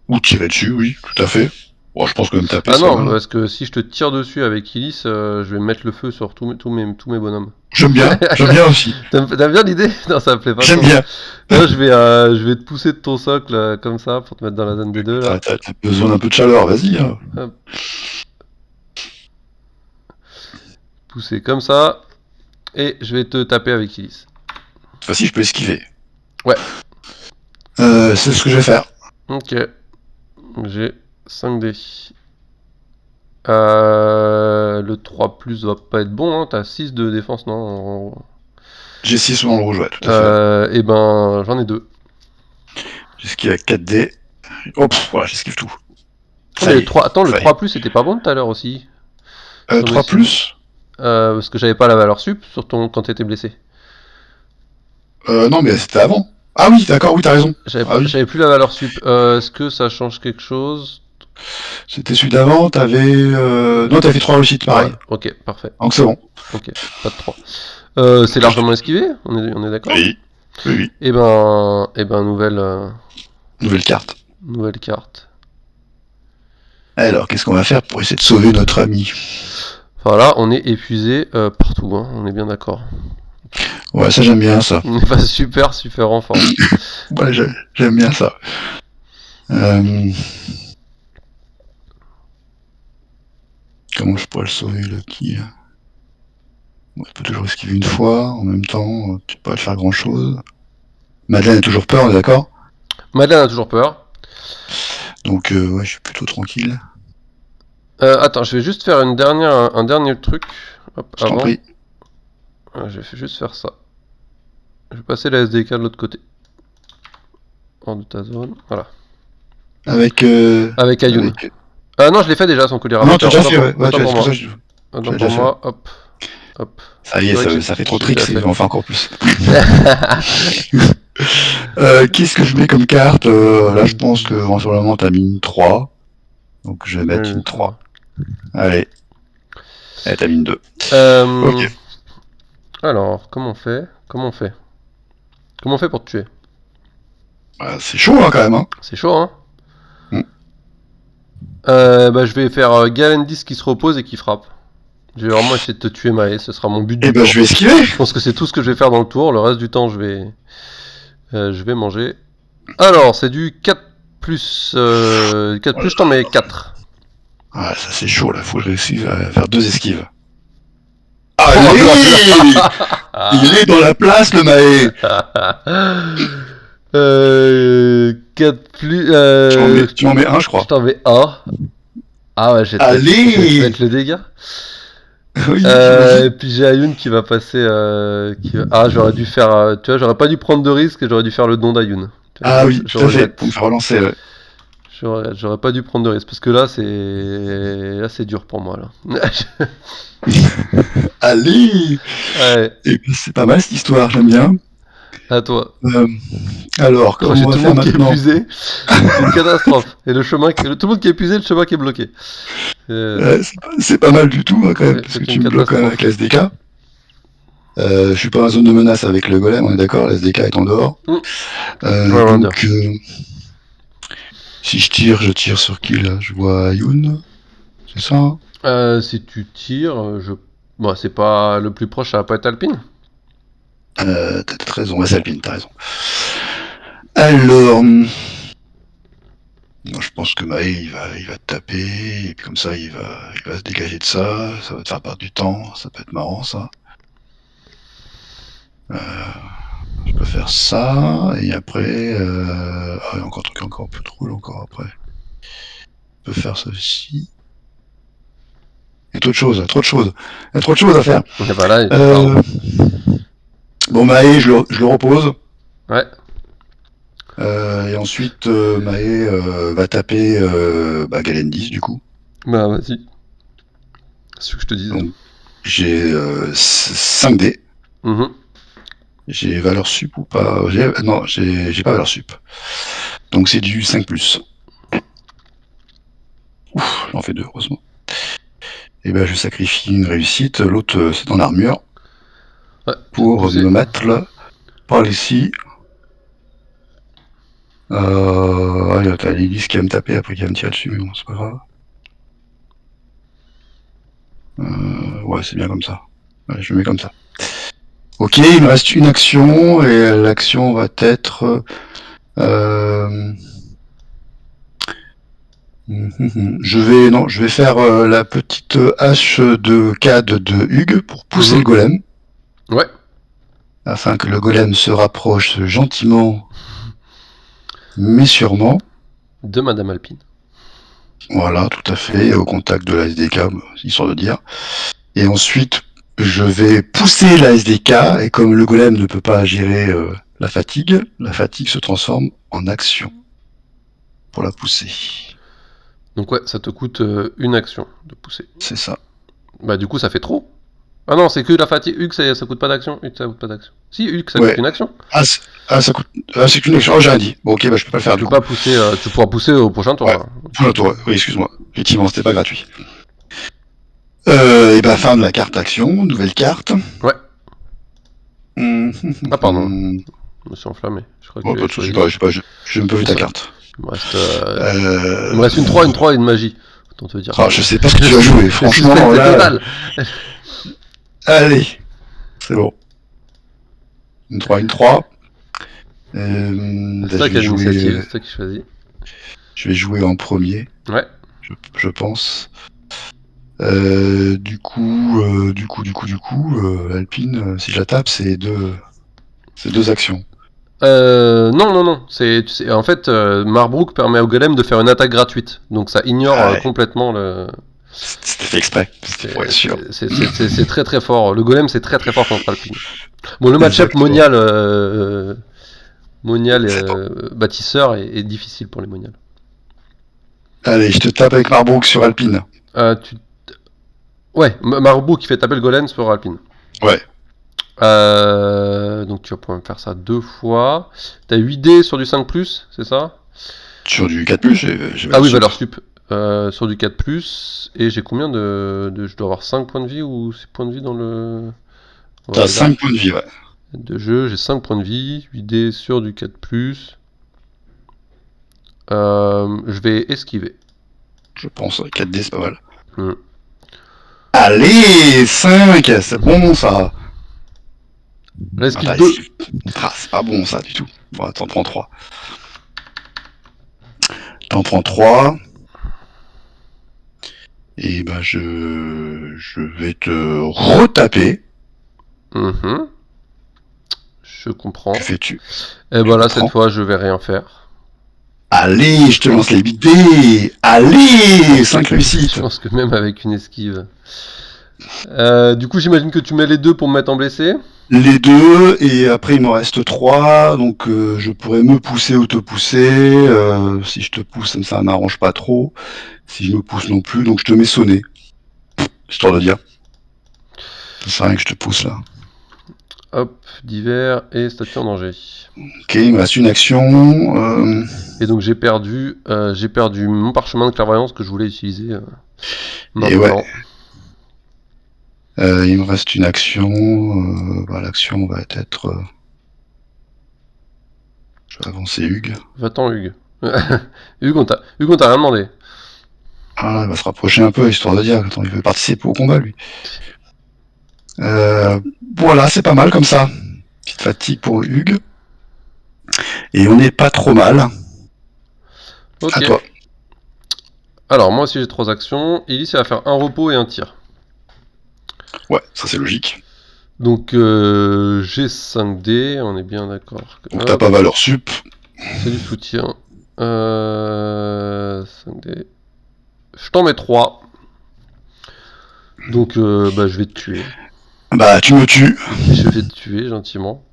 Ou tirer dessus, oui, tout à fait. Bon, je pense que me taper, Ah ça non, va. parce que si je te tire dessus avec Ulysse, je vais mettre le feu sur tous mes bonhommes. J'aime bien aussi. T'aimes bien l'idée? Non, ça me plaît pas. J'aime trop. bien. Là, je vais te pousser de ton socle comme ça pour te mettre dans la zone des deux là. T'as besoin d'un peu de chaleur, vas-y. Hein. Pousser comme ça. Et je vais te taper avec Ulysse. Cette fois-ci, je peux esquiver. Ouais. C'est ce que je vais faire. Ok. J'ai 5 dés. Le 3+ va pas être bon, hein. T'as 6 de défense, non? J'ai 6 dans le rouge, ouais, tout à fait. Et ben, j'en ai 2. J'esquive avec 4 dés. Oh, voilà, j'esquive tout. Oh, mais le 3+ c'était pas bon tout à l'heure aussi. 3+. Parce que j'avais pas la valeur sup sur quand t'étais blessé. Non, mais c'était avant. Ah oui, d'accord, oui, t'as raison. J'avais plus la valeur sup. Est-ce que ça change quelque chose? C'était celui d'avant, t'avais... Non, t'as fait 3 réussites, pareil. Ouais, ok, parfait. Donc c'est bon. Ok, pas de 3. C'est largement esquivé, on est d'accord? Oui. Et ben, nouvelle carte. nouvelle carte. Alors, qu'est-ce qu'on va faire pour essayer de sauver notre ami? Enfin là, on est épuisé partout, hein, on est bien d'accord. Ouais, ça j'aime bien, ça. On n'est pas super en forme. Ouais, j'aime bien ça. Comment je pourrais le sauver, le qui Il peut toujours esquiver une fois, en même temps, tu peux pas faire grand chose. Madeleine a toujours peur, on est d'accord? Madeleine a toujours peur. Donc, ouais, je suis plutôt tranquille. Attends, je vais juste faire un dernier truc. Hop, Je t'en avant. prie. Je vais juste faire ça. Je vais passer la SDK de l'autre côté. Hors de ta zone. Voilà. Avec Ayun. avec- Ah non, je l'ai fait déjà son collier Non, tu as déjà Autant fait, pour- ouais. Ouais, autant c'est pour pour moi. ça que je- Autant l'as pour déjà moi. Hop. Hop. Ça y C'est vrai est, que ça fait trop de j'ai tricks, déjà ils fait. vont en faire encore plus. Qu'est-ce que je mets comme carte? Là, je pense que éventuellement t'as mis une 3. Donc je vais mettre une 3. Allez. Allez, t'as mis une 2. Ok. Alors, comment on fait Comment on fait pour te tuer? C'est chaud, hein, quand même. Hein. C'est chaud, hein Mm. Je vais faire Galendis qui se repose et qui frappe. Je vais vraiment essayer de te tuer, Maë, ce sera mon but du Et ben, tour. je vais esquiver. Je pense que c'est tout ce que je vais faire dans le tour. Le reste du temps, je vais manger. Alors, c'est du 4 plus. 4 plus, je t'en mets 4. Ah, ça c'est chaud, là. Faut que je réussisse à faire 2 esquives. Oh, Allez Il est dans la place, le Maé. 4 plus. Tu m'en mets un, je crois. Je t'en mets 1. Ah ouais, je vais te Allez mettre le dégât. Oui, Et puis j'ai Ayun qui va passer. Ah, j'aurais dû faire. Tu vois, j'aurais pas dû prendre de risque et j'aurais dû faire le don d'Ayun. Ah oui, tout à fait. Pour me faire relancer, ouais. J'aurais pas dû prendre de risque parce que là c'est dur pour moi là. Allez Ouais, Et puis, c'est pas mal cette histoire, j'aime bien. à toi. Alors, Quand comment j'ai on tout va le faire monde qui est maintenant? épuisé, c'est une catastrophe. Et tout le monde qui est épuisé, le chemin qui est bloqué. C'est pas mal du tout, hein, quand même, Ouais, parce c'est que tu une me bloques quand même avec la SDK. Je suis pas en zone de menace avec le golem, on est d'accord, la SDK est en dehors. Mm. Ouais, Donc, si je tire sur qui là? Je vois Ayun, c'est ça hein? Si tu tires, bon, c'est pas le plus proche, ça va pas être Alpine. T'as peut-être raison, ouais, c'est Alpine, t'as raison. Alors, non, je pense que Maë, il va te taper, et puis comme ça, il va se dégager de ça va te faire perdre du temps, ça peut être marrant, ça. Je peux faire ça, et après, ah, encore un truc encore un peu trop long, encore après. Je peux faire ceci. Il y a trop de choses, il y a trop de choses à faire. Et bah là, Bon, Maë, je le repose. ouais. Et ensuite, Maë va taper Galendis, du coup. Bah vas-y. C'est ce que je te disais. Donc, j'ai 5 dés. Mhm. J'ai valeur sup ou pas? Non, j'ai pas valeur sup. Donc c'est du 5+. Ouf, j'en fais 2, heureusement. Et ben je sacrifie une réussite, l'autre c'est dans l'armure. Ouais, Pour pousser. me mettre là, par ici. T'as l'hélice qui va me taper après qui va me tirer dessus, mais bon, c'est pas grave. Ouais, c'est bien comme ça. Ouais, je le mets comme ça. Ok, il me reste une action, et l'action va être... Je vais faire la petite hache de CAD de Hugues pour pousser Mhm. le golem. Ouais. Afin que le golem se rapproche gentiment, mais sûrement. De Madame Alpine. Voilà, tout à fait, au contact de la SDK, histoire de dire. Et ensuite, je vais pousser la SDK, et comme le golem ne peut pas gérer la fatigue se transforme en action pour la pousser. Donc ouais, ça te coûte une action de pousser. C'est ça. Bah du coup, ça fait trop. Ah non, c'est que la fatigue. Hugues, ça coûte pas d'action. Hugues, ça coûte pas d'action. Si, Hugues, ça Ouais. coûte une action. Ça coûte. C'est qu'une action. Oh, j'ai rien dit. Bon, ok, bah je peux pas le faire Tu du peux coup. pas pousser. Tu pourras pousser au prochain tour. Ouais. Là. Pour la tour, oui, excuse-moi. Effectivement, c'était pas gratuit. Et bah, fin de la carte action, nouvelle carte. Ouais. Ah pardon. Mm. Je me suis enflammé. Je crois que Oh, tu pas avais de soucis, choisi. je me peux vu ta carte. Il me reste une 3 et une magie. Autant te dire. Ah, je sais pas ce que tu vas jouer, franchement. C'est Là, total. allez, c'est bon. Une 3. C'est Bah, toi je qui as vais jouer, l'initiative, c'est toi qui choisis. je vais jouer en premier, Ouais. je pense. Du coup, Alpine, si je la tape, c'est deux actions. Non. En fait, Marbrook permet au golem de faire une attaque gratuite. Donc ça ignore Ah ouais, complètement le. c'était fait exprès, c'était pour être sûr. C'est très très fort. Le golem, c'est très très fort contre Alpine. Bon, le match-up Exactement. Monial C'est bon. bâtisseur est difficile pour les Monial. Allez, je te tape avec Marbrook sur Alpine. Euh, tu... Ouais, Marbrook qui fait taper le golem sur Alpine. Ouais, Donc tu vas pouvoir me faire ça 2 fois. T'as 8 dés sur du 5+, c'est ça? sur du 4+, j'ai Ah oui, sup. valeur sup. Sur du 4+, et j'ai combien je dois avoir 5 points de vie ou 6 points de vie dans le. T'as Ouais, 5 points de vie, ouais. de jeu, j'ai 5 points de vie, 8 dés sur du 4+. Je vais esquiver. Je pense, 4D, c'est pas mal. Hmm. Allez, 5, c'est bon ça. L'esquive Ah, 2. c'est pas bon ça du tout. Bon, t'en prends 3. T'en prends 3. Et ben je vais te retaper. Mhm. Je comprends. Que fais-tu? Et ben là, comprends. cette fois, je vais rien faire. Allez, je te lance les 8 dés. Allez, 5 Je réussites. pense que même avec une esquive. Du coup, j'imagine que tu mets les deux pour me mettre en blessé. Les deux, et après il me reste 3, donc je pourrais me pousser ou te pousser. Si je te pousse, ça m'arrange pas trop. Si je me pousse non plus, donc je te mets sonné. Histoire de dire. Ça sert à rien que je te pousse là. Hop, divers et statut en danger. Ok, il me reste une action. Et donc j'ai perdu mon parchemin de clairvoyance que je voulais utiliser Et maintenant. ouais. Il me reste une action. L'action va être. Je vais avancer Hugues. Va-t'en, Hugues. Hugues, on t'a rien demandé. Ah, il va se rapprocher un peu, histoire de dire. Attends, il veut participer au combat, lui. Voilà, c'est pas mal comme ça. Petite fatigue pour Hugues. Et on n'est pas trop mal. Ok. À toi. Alors, moi aussi j'ai 3 actions. Elise, elle va faire un repos et un tir. Ouais, ça c'est logique. Donc, j'ai 5 dés, on est bien d'accord. Donc t'as pas valeur sup. C'est du soutien. 5 dés. Je t'en mets 3. Donc, je vais te tuer. Bah, tu me tues. Je vais te tuer gentiment.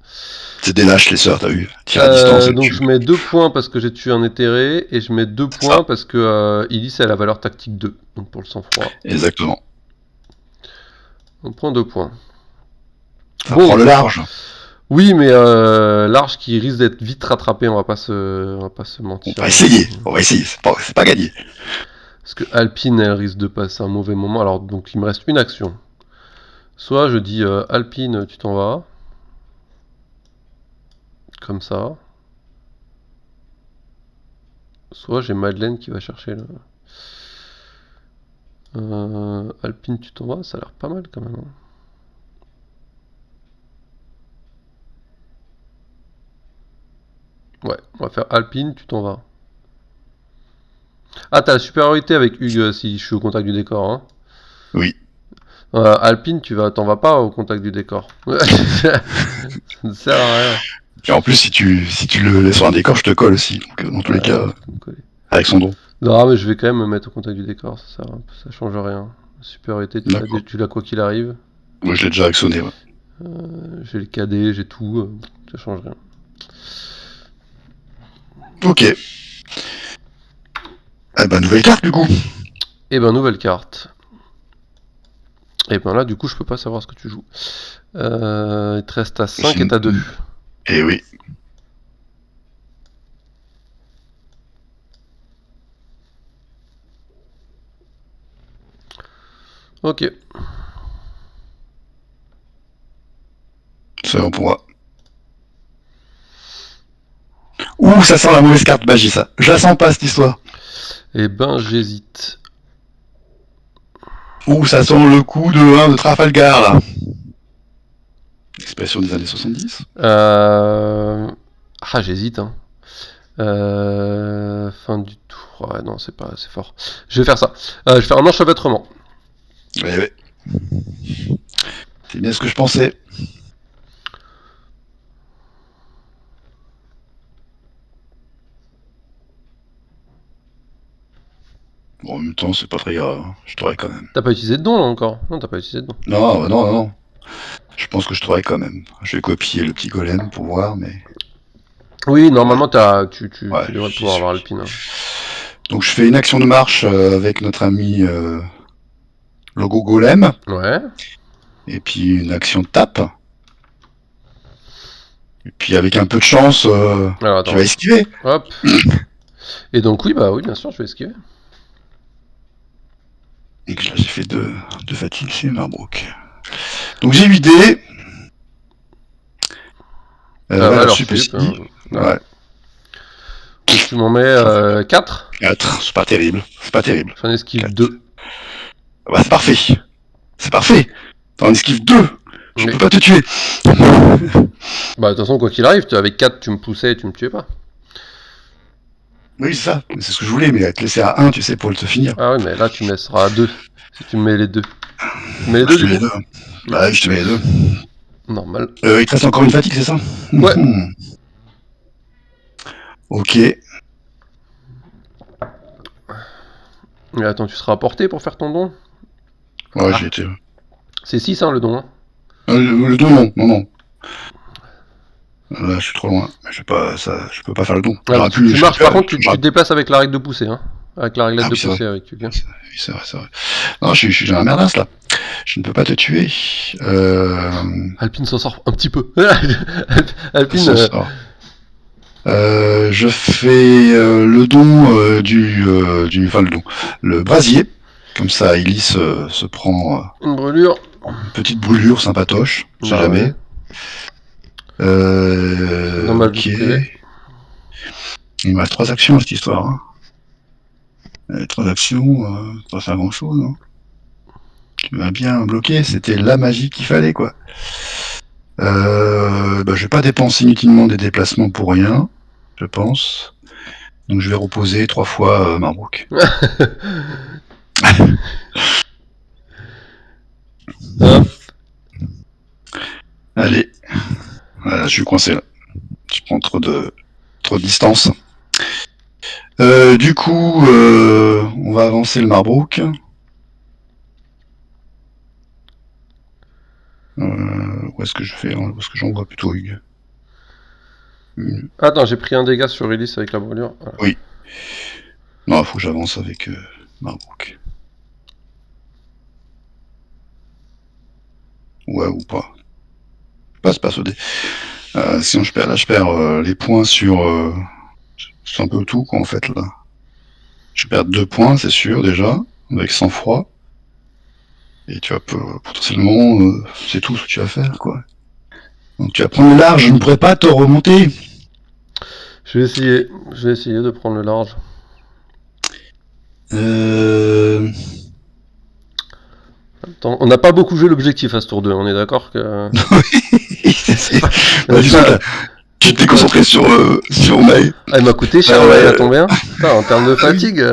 C'est des lâches, les sœurs, t'as vu. Tire à distance. Donc je mets 2 points parce que j'ai tué un éthéré, et je mets 2 points parce que Illis a la valeur tactique 2, donc pour le sang-froid. Exactement. On prend 2 points. Ça prend le large. Oui, mais large qui risque d'être vite rattrapé, on va pas se mentir. On va essayer, c'est pas gagné. Parce que Alpine, elle risque de passer un mauvais moment. Alors donc il me reste une action. Soit je dis Alpine, tu t'en vas. Comme ça. Soit j'ai Madeleine qui va chercher le. Alpine, tu t'en vas, ça a l'air pas mal quand même. Hein. Ouais, on va faire Alpine, tu t'en vas. Ah, t'as la supériorité avec Hugues si je suis au contact du décor. Hein. Oui. Alpine, t'en vas pas au contact du décor. Ça ne sert à rien. Et en plus, si tu le laisses sur un décor, je te colle aussi. Donc, dans tous les cas, avec son don. Non, mais je vais quand même me mettre au contact du décor, ça change rien. La supériorité, tu l'as quoi qu'il arrive. Moi, je l'ai déjà actionné, ouais. J'ai le KD, j'ai tout, ça change rien. Ok. Eh ben, nouvelle carte, du coup. Et ben, nouvelle carte. Et ben là, du coup, je peux pas savoir ce que tu joues. Il te reste à 5 et t'as 2. Eh oui. Ok. C'est bon pour moi. Ouh, ça sent la mauvaise carte magie, ça. Je la sens pas, cette histoire. Eh ben, j'hésite. Ouh, ça sent le coup de 1 de Trafalgar, là. Expression des années 70. Ah, j'hésite, hein. Fin du tour. Ouais, non, c'est pas assez fort. Je vais faire ça. Je vais faire un enchevêtrement. Ouais, ouais. C'est bien ce que je pensais. Bon, en même temps, c'est pas très grave, hein. Je t'aurai quand même. T'as pas utilisé de don là encore? Non, t'as pas utilisé de don. Non, non, non, non. Je pense que je t'aurai quand même. Je vais copier le petit golem pour voir, mais... Oui, normalement, Ouais, tu devrais j'y pouvoir avoir suis. Alpine, hein. Donc je fais une action de marche avec notre ami Logo Golem, Ouais. et puis une action de tape. Et puis avec un peu de chance, Alors, tu attends. vas esquiver. Hop. Et donc, oui, bah oui, bien sûr, je vais esquiver. Et que là j'ai fait deux fatigue chez Marbrook. Donc j'ai 8 dés. Valeur sup aussi. hein. Ouais. Donc, tu m'en mets 4. 4, c'est pas terrible. C'est pas terrible. J'en esquive 4. 2. Bah c'est parfait. C'est parfait. T'en esquives 2. Je Mais- peux pas te tuer. Bah, de toute façon, quoi qu'il arrive, avec 4, tu me poussais et tu me tuais pas. Oui, c'est ça. C'est ce que je voulais, mais à te laisser à 1, tu sais, pour le te finir. Ah oui, mais là, tu me laisseras à 2. Si tu me mets les 2. Tu me mets les Je 2 te du mets les coup? 2. Bah oui, je te mets les 2. Normal. Il te reste encore une fatigue, c'est ça? Ouais. Ok. Mais attends, tu seras à portée pour faire ton don? Ouais, Ah. j'ai été. C'est 6, hein, le don. Hein. Le don, non, non, non. Là, je suis trop loin. Je peux pas faire le don. Ah, tu marches, par contre, tu te déplaces avec la règle de poussée. Hein. Avec la réglette de poussée avec quelqu'un. Oui, c'est vrai, c'est vrai. Non, je suis dans la merdasse, là. Je ne peux pas te tuer. Alpine s'en sort un petit peu. Alpine... je fais le don enfin le don, le brasier. Comme ça, Ellie se prend une brûlure. une petite brûlure sympatoche, on sait jamais. Dans ma vie privée. Il me reste 3 actions à cette histoire. Hein. 3 actions, pas faire grand chose. Hein. Tu m'as bien bloqué, c'était la magie qu'il fallait, quoi. Je vais pas dépenser inutilement des déplacements pour rien, je pense. Donc je vais reposer 3 fois Marbrook. Allez. Voilà, je suis coincé là. Je prends trop de distance. Du coup, on va avancer le Marbrook. Où est-ce que je fais? Où est-ce que j'envoie plutôt Hugues? Attends, j'ai pris un dégât sur Ellis avec la brûlure. Voilà. Oui. Non, faut que j'avance avec Marbrook. Ouais, ou pas. Passe au dé. Sinon, je perds les points sur... c'est un peu tout, quoi, en fait, là. Je perds 2 points, c'est sûr, déjà, avec sang-froid. Et tu vas potentiellement... c'est tout ce que tu vas faire, quoi. Donc tu vas prendre le large, je ne pourrais pas te remonter. Je vais essayer de prendre le large. Attends, on n'a pas beaucoup joué l'objectif à ce tour 2, on est d'accord que... Tu t'es concentré sur May. Ah, il m'a coûté cher, il a tombé. Hein. Putain, en termes de fatigue,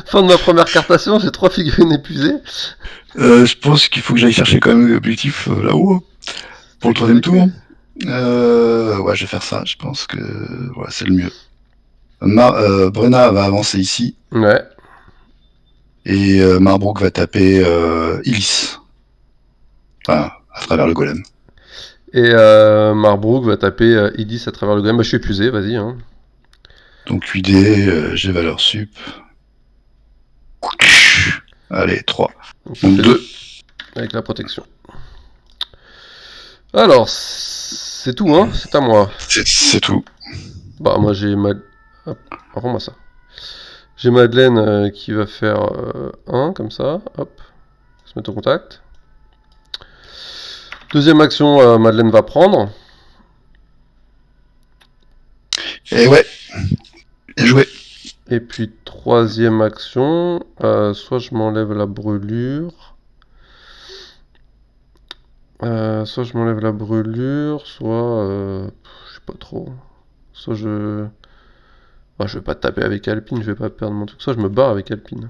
fin de ma première cartation, j'ai 3 figurines épuisées. Je pense qu'il faut que j'aille chercher quand même l'objectif là-haut, pour le 3ème tour. Ouais, je vais faire ça, je pense que c'est le mieux. Brenna va avancer ici. Ouais. Et Marbrook va taper Illis. Enfin, à travers le golem. Et Marbrook va taper Idis à travers le golem. Bah, je suis épuisé, vas-y. Hein. Donc 8D, j'ai valeur sup. Allez, 3. Donc 2. Avec la protection. Alors, c'est tout, hein. C'est à moi. C'est tout. Bah, moi j'ai Hop, rends-moi ça. J'ai Madeleine qui va faire 1, comme ça. Hop. Se mettre au contact. Deuxième action, Madeleine va prendre. Et ouais. Bien joué. Et puis troisième action, soit je m'enlève la brûlure. Soit je m'enlève la brûlure, soit... je sais pas trop. Soit je... Bah, je vais pas taper avec Alpine, je vais pas perdre mon truc. Soit je me barre avec Alpine.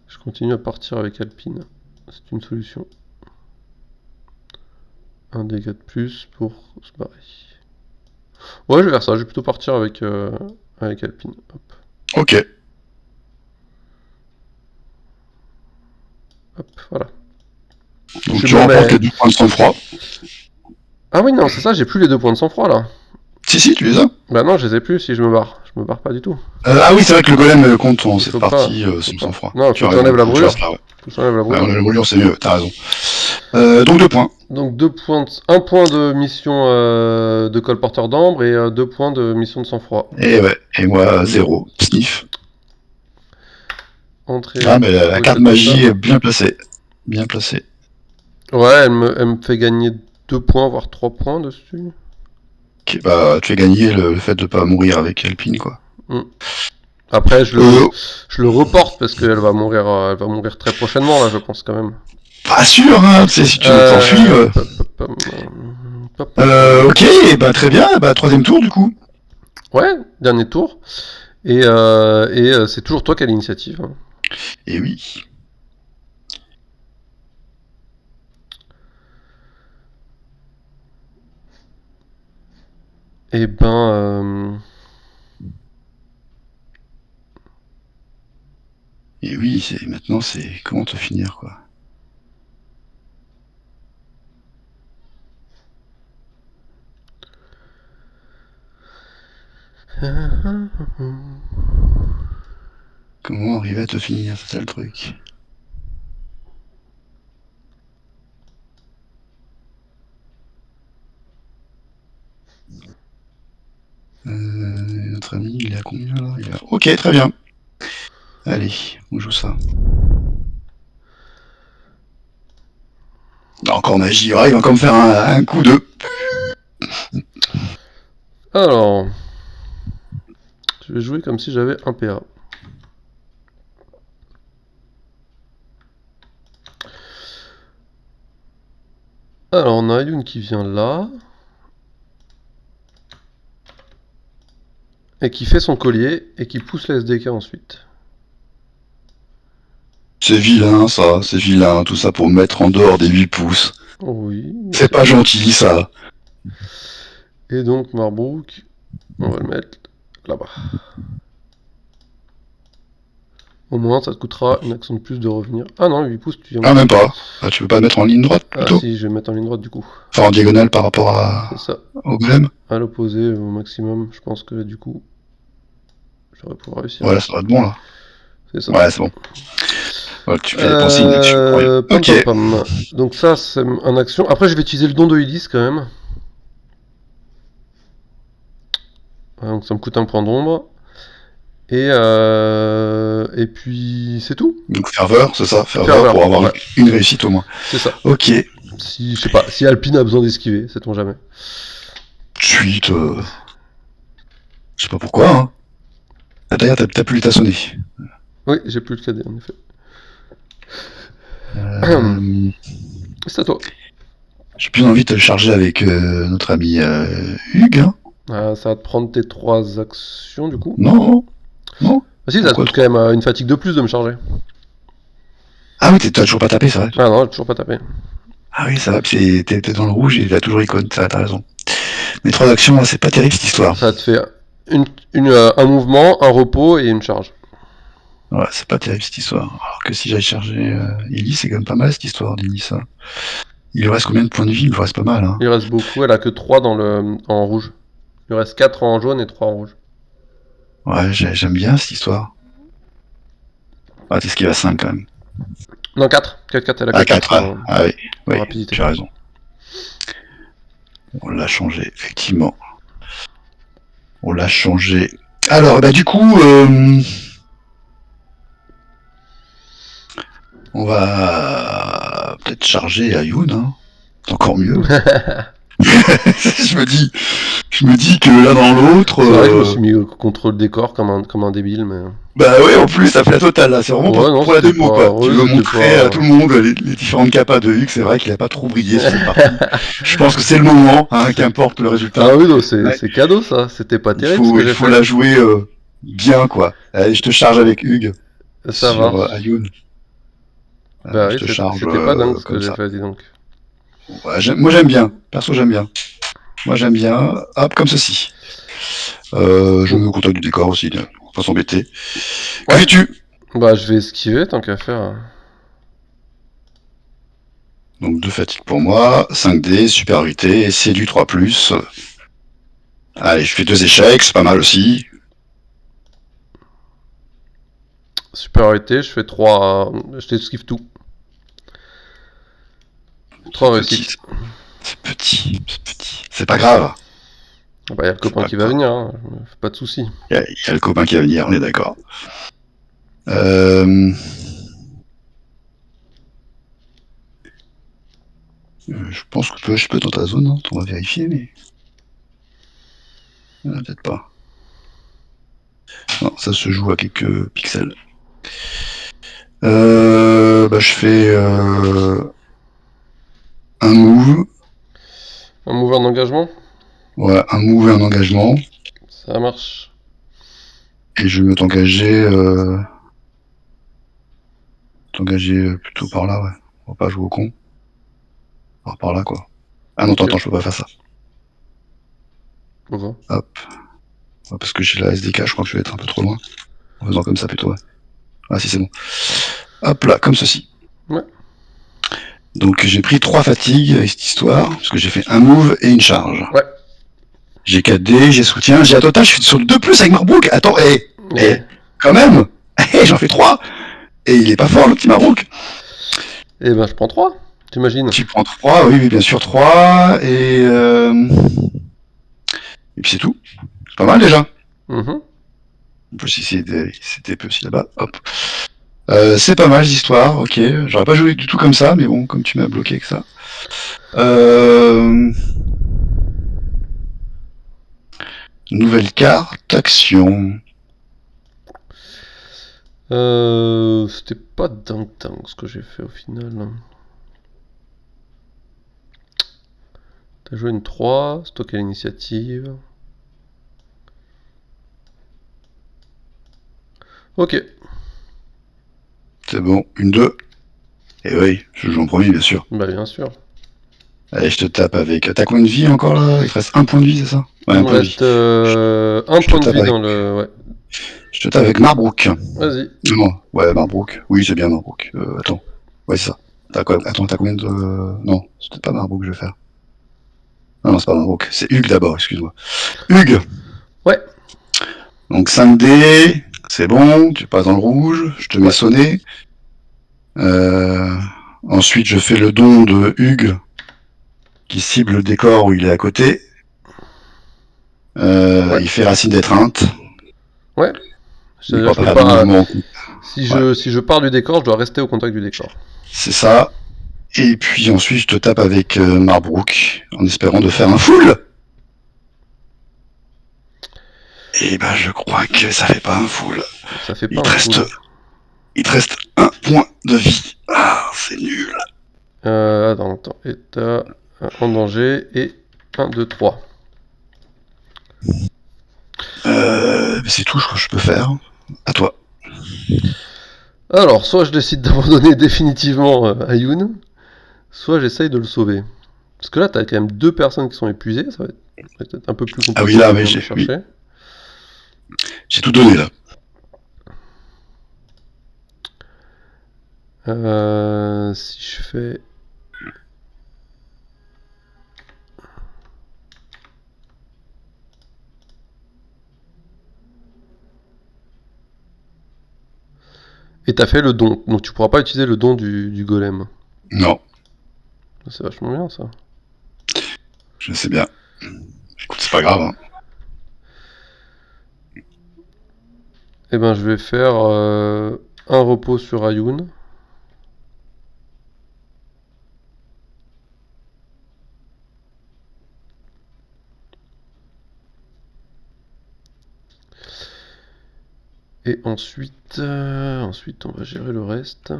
Je continue à partir avec Alpine. C'est une solution. Un dégât de plus pour se barrer. Ouais, je vais faire ça. Je vais plutôt partir avec Alpine. Hop, Ok. hop, voilà. Donc Je tu me remportes mets- les 2 points de sang-froid. Ah oui, non, c'est ça, j'ai plus les 2 points de sang-froid là. Si, tu les as. Bah non, je les ai plus si je me barre. Je me barre pas du tout. Ah oui, c'est vrai que le golem compte en Il cette faut partie pas, sans faut pas. sang-froid. Non, Tu faut as que j'enlève raison, la faut que tu brûlure. restes là, ouais. Faut que j'enlève la Ouais, brûlure. la brûlure, c'est mieux, t'as raison. Donc 2 points. Donc 1 point de mission de colporteur d'ambre et 2 points de mission de sang-froid. Et ouais, et moi 0. Sniff. Entrée. Ah, mais la Oui, carte c'est magie ça. est bien placée. Bien placée. Ouais, elle me fait gagner 2 points, voire 3 points dessus. Ok, bah, tu as gagné le fait de pas mourir avec Alpine, quoi. Après, Euh, je le reporte parce qu'elle va elle va mourir très prochainement, là, je pense quand même. Pas sûr, hein, tu sais, si tu veux t'enfuir. Ok, et bah très bien, bah troisième tour du coup. Ouais, dernier tour. Et c'est toujours toi qui as l'initiative. Hein. Et oui. Et ben... Et oui, maintenant c'est comment te finir, quoi. Comment arriver à te finir, c'est ça le truc. Notre ami, il est à combien là Ok, très bien. Allez, on joue ça. Encore magie, ouais, il va encore me faire un coup de... Alors... Je vais jouer comme si j'avais un PA. Alors, on a Ayun qui vient là. Et qui fait son collier et qui pousse la SDK ensuite. C'est vilain ça, c'est vilain, tout ça pour me mettre en dehors des 8 pouces. Oui. C'est pas gentil ça. Et donc Marbrook, on va le mettre là-bas. Au moins ça te coûtera une action de plus de revenir. Ah non, 8 pouces, tu viens. Ah, même pas. Ah, tu peux pas le mettre en ligne droite Ah plutôt. si, je vais mettre en ligne droite du coup. Enfin en diagonale par rapport C'est ça. au golem. À l'opposé au maximum, je pense que du coup, j'aurais pouvoir réussir. Voilà, ça va être bon là. C'est ça. Ouais, c'est bon. Voilà, tu fais penser une action. Ouais. Pam, Ok. pam, pam. Donc ça, c'est un action. Après, je vais utiliser le don de Ulysse quand même. Donc ça me coûte un point d'ombre. Et puis c'est tout. Donc ferveur, c'est ça, ferveur Ferveur, pour avoir ouais. une réussite au moins. C'est ça. Ok. Si, je sais pas, si Alpine a besoin d'esquiver, sait-on jamais. Suite. Je sais pas pourquoi. Hein. Ah, d'ailleurs, t'as plus ta sonné. Oui, j'ai plus le cadet en effet. C'est à toi. J'ai plus envie de te le charger avec notre ami Hugues. Hein. Ça va te prendre tes 3 actions du coup. Non. Non. Ah si, ça te Pourquoi coûte quand même une fatigue de plus de me charger. Ah oui, t'as toujours pas tapé, c'est vrai. Ah non, j'ai toujours pas tapé. Ah oui, ça va, t'es dans le rouge et t'as toujours icône, t'as raison. Mais 3 actions, c'est pas terrible cette histoire. Ça te fait un mouvement, un repos et une charge. Ouais, c'est pas terrible cette histoire. Alors que si j'avais chargé Ellie, c'est quand même pas mal cette histoire d'Ellie, ça. Il lui reste combien de points de vie? Il lui reste pas mal. Hein. Il reste beaucoup, elle a que 3 en rouge. Il lui reste 4 en jaune et 3 en rouge. Ouais, j'aime bien cette histoire. Ah, t'es esquive à 5 quand même. Non, 4. 4, elle a que Ah, 4. 4, ah oui, oui, rapidité. tu as raison. On l'a changé, effectivement. On l'a changé. Alors, bah du coup, on va peut-être charger Ayun, hein. C'est encore mieux. Je me dis, Je me dis que l'un dans l'autre. C'est vrai que je me suis mis contre le décor comme un débile, mais. Bah ouais, en plus, ça fait la totale là. C'est vraiment Ouais, non, pour la c'était démo pas. quoi. Ouais, Tu veux c'était montrer pas. à tout le monde les différentes capas de Hugues. C'est vrai qu'il a pas trop brillé sur cette partie. Je pense que c'est le moment, hein, qu'importe le résultat. Ah oui, non, Ouais. c'est cadeau ça. C'était pas Il terrible ce que faut, il j'ai faut fait. la jouer bien quoi. Allez, je te charge avec Hugues Ça sur marche. Ayun. Bah Je oui, te charge c'était pas dingue ce que comme j'ai ça. fait, dis donc. Ouais, moi j'aime bien. Perso j'aime bien. Moi j'aime bien. Hop, comme ceci. Je me contacte du décor aussi. On va pas s'embêter. Que Ouais. fais-tu? Bah je vais esquiver tant qu'à faire. Donc 2 fatigues pour moi, 5D, supériorité, et c'est du 3+. Allez, je fais 2 échecs, c'est pas mal aussi. Supériorité, je fais 3. Je t'esquive tout. 3 C'est réussites. petit, c'est petit, c'est petit. C'est pas grave. Bah y a le C'est copain pas qui va grave. venir, hein. Pas de soucis. Il y a le copain qui va venir, on est d'accord. Je pense que je peux dans ta zone, hein. On va vérifier, mais... Peut-être pas. Non, ça se joue à quelques pixels. Je fais un move. Un mouveur d'engagement? Ouais, un move et un engagement. Ça marche. Et je vais me t'engager plutôt par là, ouais. On va pas jouer au con. Par là, quoi. Ah non, Ok. attends, je peux pas faire ça. Pourquoi? Hop. Ouais, parce que j'ai la SDK, je crois que je vais être un peu trop loin. En faisant comme ça plutôt, ouais. Ah si, c'est bon. Hop là, comme ceci. Ouais. Donc j'ai pris 3 fatigues avec cette histoire, parce que j'ai fait un move et une charge. Ouais. J'ai 4D, j'ai soutien, j'ai à total, je suis sur le 2+, avec Marbrook. Attends, quand même. J'en fais 3. Et il est pas fort, le petit Marbrook. Eh ben je prends 3, t'imagines? Tu prends 3, oui, bien sûr, 3. Et puis c'est tout. C'est pas mal déjà. Mhm. En plus, c'était peu aussi là-bas. Hop. C'est pas mal, cette histoire, ok. J'aurais pas joué du tout comme ça, mais bon, comme tu m'as bloqué avec ça. Nouvelle carte, action. C'était pas dingue ce que j'ai fait au final. T'as joué une 3, stocké l'initiative. Ok. C'est bon, une 2. Et oui, je joue en premier, bien sûr. Bah bien sûr. Allez, je te tape avec... T'as combien de vie encore là? Il te reste un point de vie, c'est ça? Ouais, Il un me point de vie. reste un Je te point de tape vie avec... dans le... Ouais. Je te tape avec Marbrook. Vas-y. Non, ouais, Marbrook. Oui, c'est bien Marbrook. Attends. Ouais, c'est ça. Attends, t'as combien de... Non, c'est peut-être pas Marbrook que je vais faire. Non, c'est pas Marbrook. C'est Hugues d'abord, excuse-moi. Hugues. Ouais. Donc 5D, c'est bon, tu passes dans le rouge, je te mets Ouais. sonné. Ensuite, je fais le don de Hugues, qui cible le décor où il est à côté. Ouais. Il fait racine d'étreinte. Ouais. Il C'est-à-dire pourra je pas peux faire de pas... mouvement. Si je pars du décor, je dois rester au contact du décor. C'est ça. Et puis ensuite, je te tape avec Marbrook, en espérant de faire un full. Et ben, je crois que ça fait pas un full. Ça fait pas Il te un reste, full. il te reste un point de vie. Ah, c'est nul. Attends. État en danger et 1, 2, 3. C'est tout, je crois que je peux faire. À toi. Alors, soit je décide d'abandonner définitivement Ayun, soit j'essaye de le sauver. Parce que là, t'as quand même 2 personnes qui sont épuisées, ça va être peut-être un peu plus Ah oui, compliqué là, de mais venir me chercher. j'ai tout donné là. Si je fais... Et t'as fait le don, donc tu pourras pas utiliser le don du golem. Non, C'est vachement bien ça. je sais bien. Écoute, c'est pas grave. Hein. Eh ben, je vais faire un repos sur Ayun. Et ensuite, on va gérer le reste.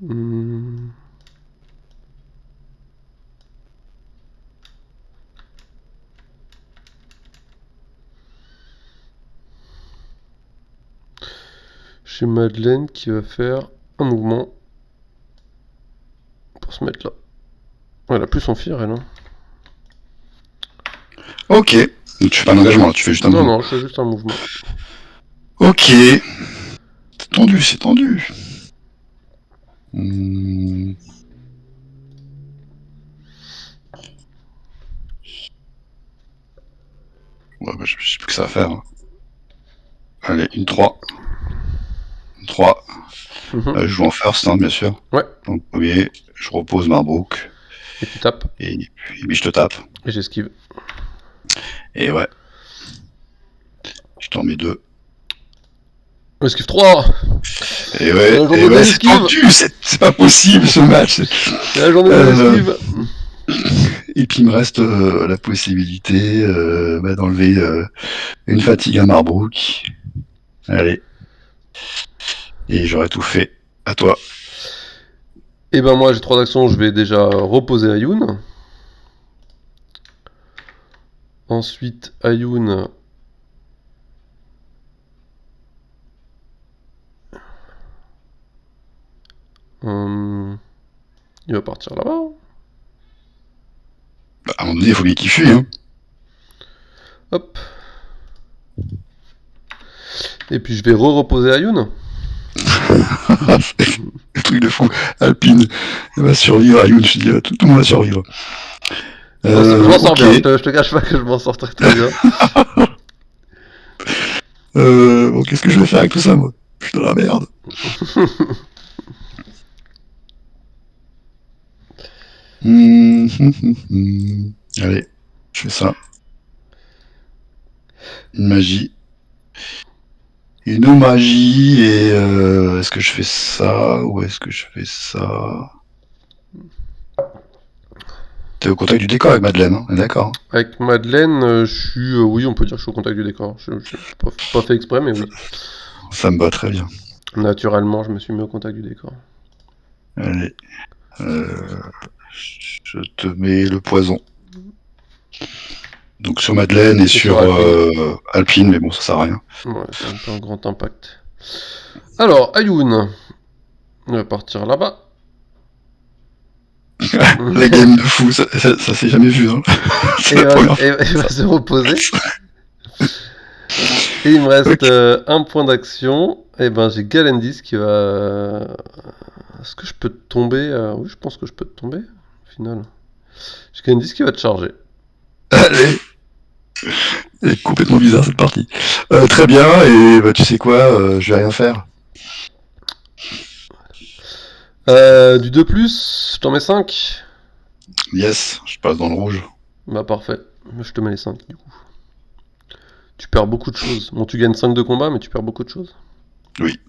Hmm. Chez Madeleine qui va faire un mouvement pour se mettre là. Ouais, elle a plus son fire, elle. Hein. Ok. Donc, tu fais pas d'engagement là, tu fais juste un Non, mouvement. non, je fais juste un mouvement. Ok. C'est tendu, c'est tendu. Ouais, bah, je sais plus que ça à faire. Hein. Allez, une 3. Une 3. Je joue en first, hein, bien sûr. Ouais. Donc, premier, je repose Marbrook. Et tu tapes. Et puis je te tape. Et j'esquive. Et ouais. Je t'en mets 2. Esquive 3. Et ouais, J'en ai et des ouais c'est esquives. tendu, c'est pas possible ce match. J'en ai des esquives. Et puis il me reste la possibilité d'enlever une fatigue à Marbrook. Allez. Et j'aurais tout fait. À toi. Et ben moi j'ai 3 actions, je vais déjà reposer Ayun. Ensuite Ayun. Il va partir là-bas. Bah, à un moment donné, il faut bien qu'il fuit. Hein. Hop. Et puis je vais reposer Ayun. Le truc de fou. Alpine, elle va survivre. Ayun, je te dis, tout le monde va survivre. Je m'en sors ok. bien, je te cache pas que je m'en sors très très bien. Bon, qu'est-ce que je vais faire avec tout ça, moi? Je suis dans la merde. Allez, je fais ça. Une magie. Une magie, et est-ce que je fais ça ou est-ce que je fais ça? T'es au contact du décor avec Madeleine, hein, on est d'accord? Hein. Avec Madeleine, je suis... oui, on peut dire que je suis au contact du décor. Je pas fait exprès, mais oui. Ça me va très bien. Naturellement, je me suis mis au contact du décor. Allez. Je te mets le poison. Donc sur Madeleine et sur Alpine, mais bon, ça sert à rien. Ouais, c'est un peu un grand impact. Alors, Ayun. Il va partir là-bas. La game de fou, ça s'est jamais vu. Hein. Et il va se reposer. Et il me reste un point d'action. Et ben j'ai Galendis qui va... Est-ce que je peux te tomber Oui, je pense que je peux te tomber, au final. J'ai Galendis qui va te charger. Allez. C'est complètement bizarre cette partie. Très bien, et bah, tu sais quoi, je vais rien faire. Du 2+, je t'en mets 5. Yes, je passe dans le rouge. Bah parfait, je te mets les 5 du coup. Tu perds beaucoup de choses. Bon, tu gagnes 5 de combat, mais tu perds beaucoup de choses. Oui.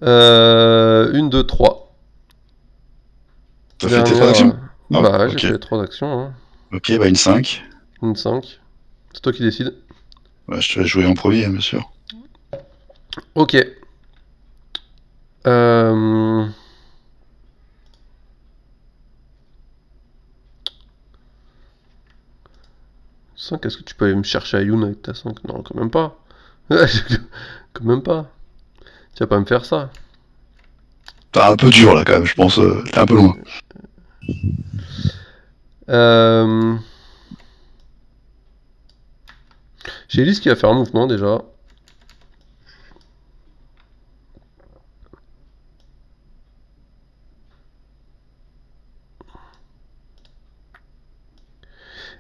1, 2, 3. T'as fait tes 3 actions? Bah ouais, okay. j'ai fait les 3 actions. Hein. Ok, bah une 5. Une 5. C'est toi qui décides. Bah, je te laisse jouer en premier, bien sûr. Ok. 5, est-ce que tu peux aller me chercher Ayun avec ta 5? Non, quand même pas. Quand même pas. Tu vas pas me faire ça. T'es un peu dur là quand même, je pense. T'es un peu loin. J'ai Elise qui va faire un mouvement déjà.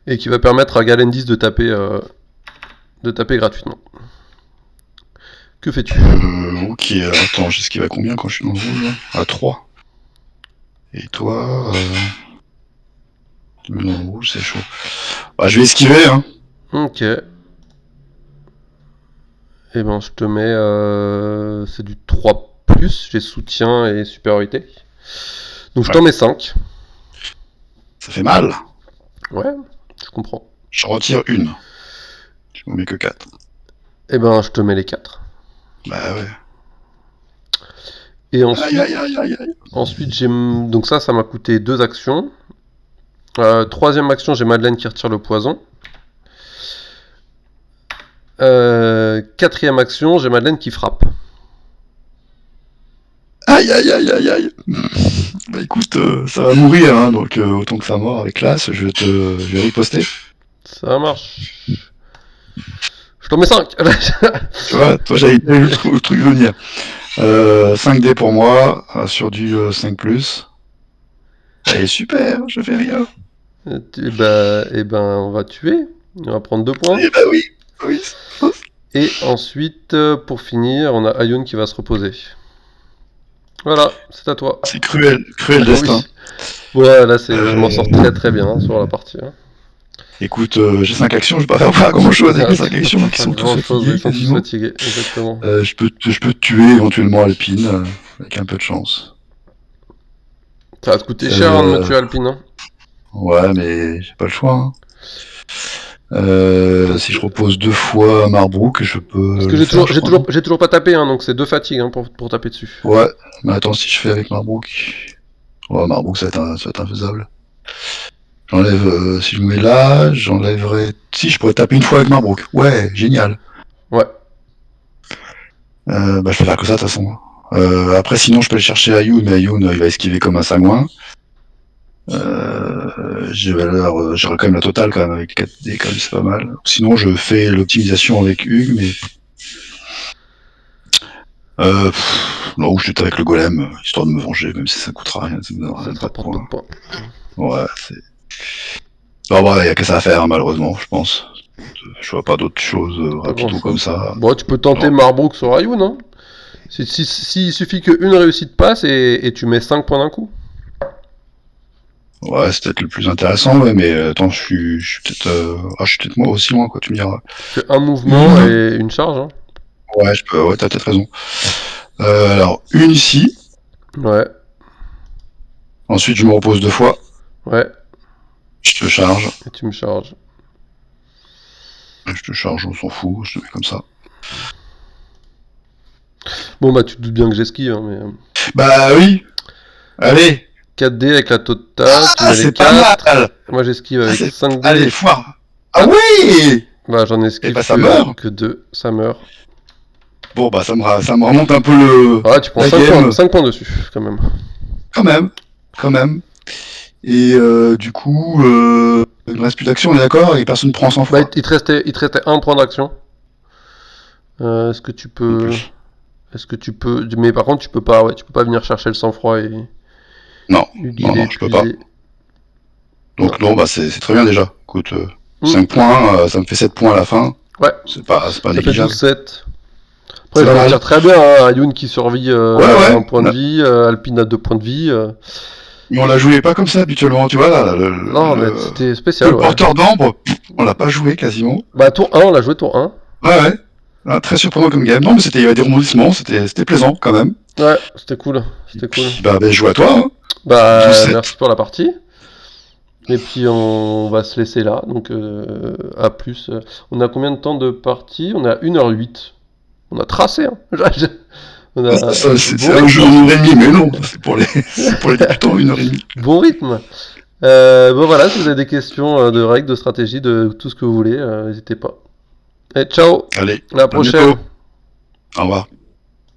Et qui va permettre à Galendis de taper gratuitement. Que fais-tu? Ok, alors attends, j'esquive à combien quand je suis dans le rouge là? À 3. Et toi, tu me mets dans le rouge, c'est chaud. Bah, je vais esquiver, hein. Ok. Et ben je te mets... c'est du 3+, j'ai soutien et supériorité. Donc je t'en mets 5. Ça fait mal. Ouais, je comprends. Je retire une. Je m'en mets que 4. Eh ben, je te mets les 4. Bah ouais. Et ensuite, Aïe. ensuite donc ça m'a coûté 2 actions. Troisième action, j'ai Madeleine qui retire le poison. Quatrième action, j'ai Madeleine qui frappe. Aïe. Bah écoute, ça va mourir, hein, donc autant que ça mord avec classe, je vais riposter. Ça marche. Je t'en mets 5. Tu vois, toi j'avais vu le truc venir. 5D pour moi, sur du 5+. Allez, super, je fais rien. Et ben, on va tuer. On va prendre 2 points. Eh bah oui. Et ensuite, pour finir, on a Ayun qui va se reposer. Voilà, c'est à toi. C'est cruel Ah destin. oui. Ouais, là, je m'en sors très bien hein, sur la partie. Hein. Écoute, j'ai 5 actions, je vais pas faire pas grand chose avec les 5 actions qui sont tous fatigués. Ils sont tous quasiment. fatigués, exactement. Je peux te tuer éventuellement Alpine, avec un peu de chance. Ça va te coûter cher hein, de me tuer Alpine. Hein. Ouais, mais j'ai pas le choix. Hein. Si je repose 2 fois Marbrook, je peux. Parce que j'ai toujours pas tapé, hein, donc c'est 2 fatigues hein, pour taper dessus. Ouais, mais attends, si je fais avec Marbrook. Ouais, Marbrook, ça va être infaisable. J'enlève, si je me mets là, j'enlèverai. Si, je pourrais taper une fois avec Marbrook. Ouais, génial. Ouais. Bah, je peux faire que ça, de toute façon. Après, sinon, je peux aller chercher Ayun, mais Ayun, il va esquiver comme un sagouin. J'aurai quand même la totale, quand même, avec 4D, quand même, c'est pas mal. Sinon, je fais l'optimisation avec Hugues, mais. Non, je suis avec le golem, histoire de me venger, même si ça coûtera rien, ça me donnera Ça même te pas de rapporte points. pas de points. Ouais, c'est. Non, bah, y a que ça à faire, hein, malheureusement, je pense. Je vois pas d'autres choses Pas rapido grand-chose. comme ça. Bon, tu peux tenter Non. Marbrook sur Ayun, hein. Il suffit qu'une réussite passe et tu mets 5 points d'un coup. Ouais, c'est peut-être le plus intéressant, ouais, mais attends, je suis peut-être moi aussi loin, quoi, tu me diras. Tu fais un mouvement et une charge. Hein. Ouais, t'as peut-être raison. Alors, une ici. Ouais. Ensuite, je me repose 2 fois. Ouais. Je te charge. Et tu me charges. Je te charge, on s'en fout, je te mets comme ça. Bon, bah, tu te doutes bien que j'esquive, hein, mais. Bah oui. Allez. 4D avec la totale, tu mets les C'est pas 4. mal. Moi, j'esquive avec 5D. Allez, foire. Ah oui. Bah, j'en esquive Eh bah, ça meurt. que 2. Ça meurt. Bon, bah ça me remonte un peu le. Ouais, tu prends la 5 game. 5 points dessus, quand même. Quand même. Et du coup, il ne reste plus d'action, on est d'accord, et personne ne prend 100 fois. Bah, il te restait 1 point d'action. Est-ce que tu peux. Mais par contre, tu peux pas venir chercher le sang-froid et. Non, il non, est je peux pas. épuisé. Donc non, bah c'est très bien déjà. Écoute, Mm. 5 points, ça me fait 7 points à la fin. Ouais, C'est pas ça fait négligeable. 12-7. Après, C'est je pas vais mal. dire très bien, hein, Ayun qui survit Ouais. à 1 point de vie, Alpine à 2 points de vie. Mais on la jouait pas comme ça habituellement, tu vois là. Non, mais c'était spécial. Le Ouais. porteur d'ambre, on l'a pas joué quasiment. Bah, tour 1, on l'a joué tour 1. Ouais. Ah, très surprenant comme game. Non, mais il y avait des rebondissements, c'était plaisant quand même. Ouais, c'était cool. Bah, je joue à toi. Hein. Bah, 12-7. merci pour la partie. Et puis, on va se laisser là. Donc, à plus. On a combien de temps de partie? On a 1h08. On a tracé, hein. On a C'est un jeu en 1h30, mais non, c'est pour les débutants 1h30. bon rythme. Bon, voilà, si vous avez des questions de règles, de stratégie, de tout ce que vous voulez, n'hésitez pas. Et ciao, Allez, à la à prochaine. bientôt. Au revoir.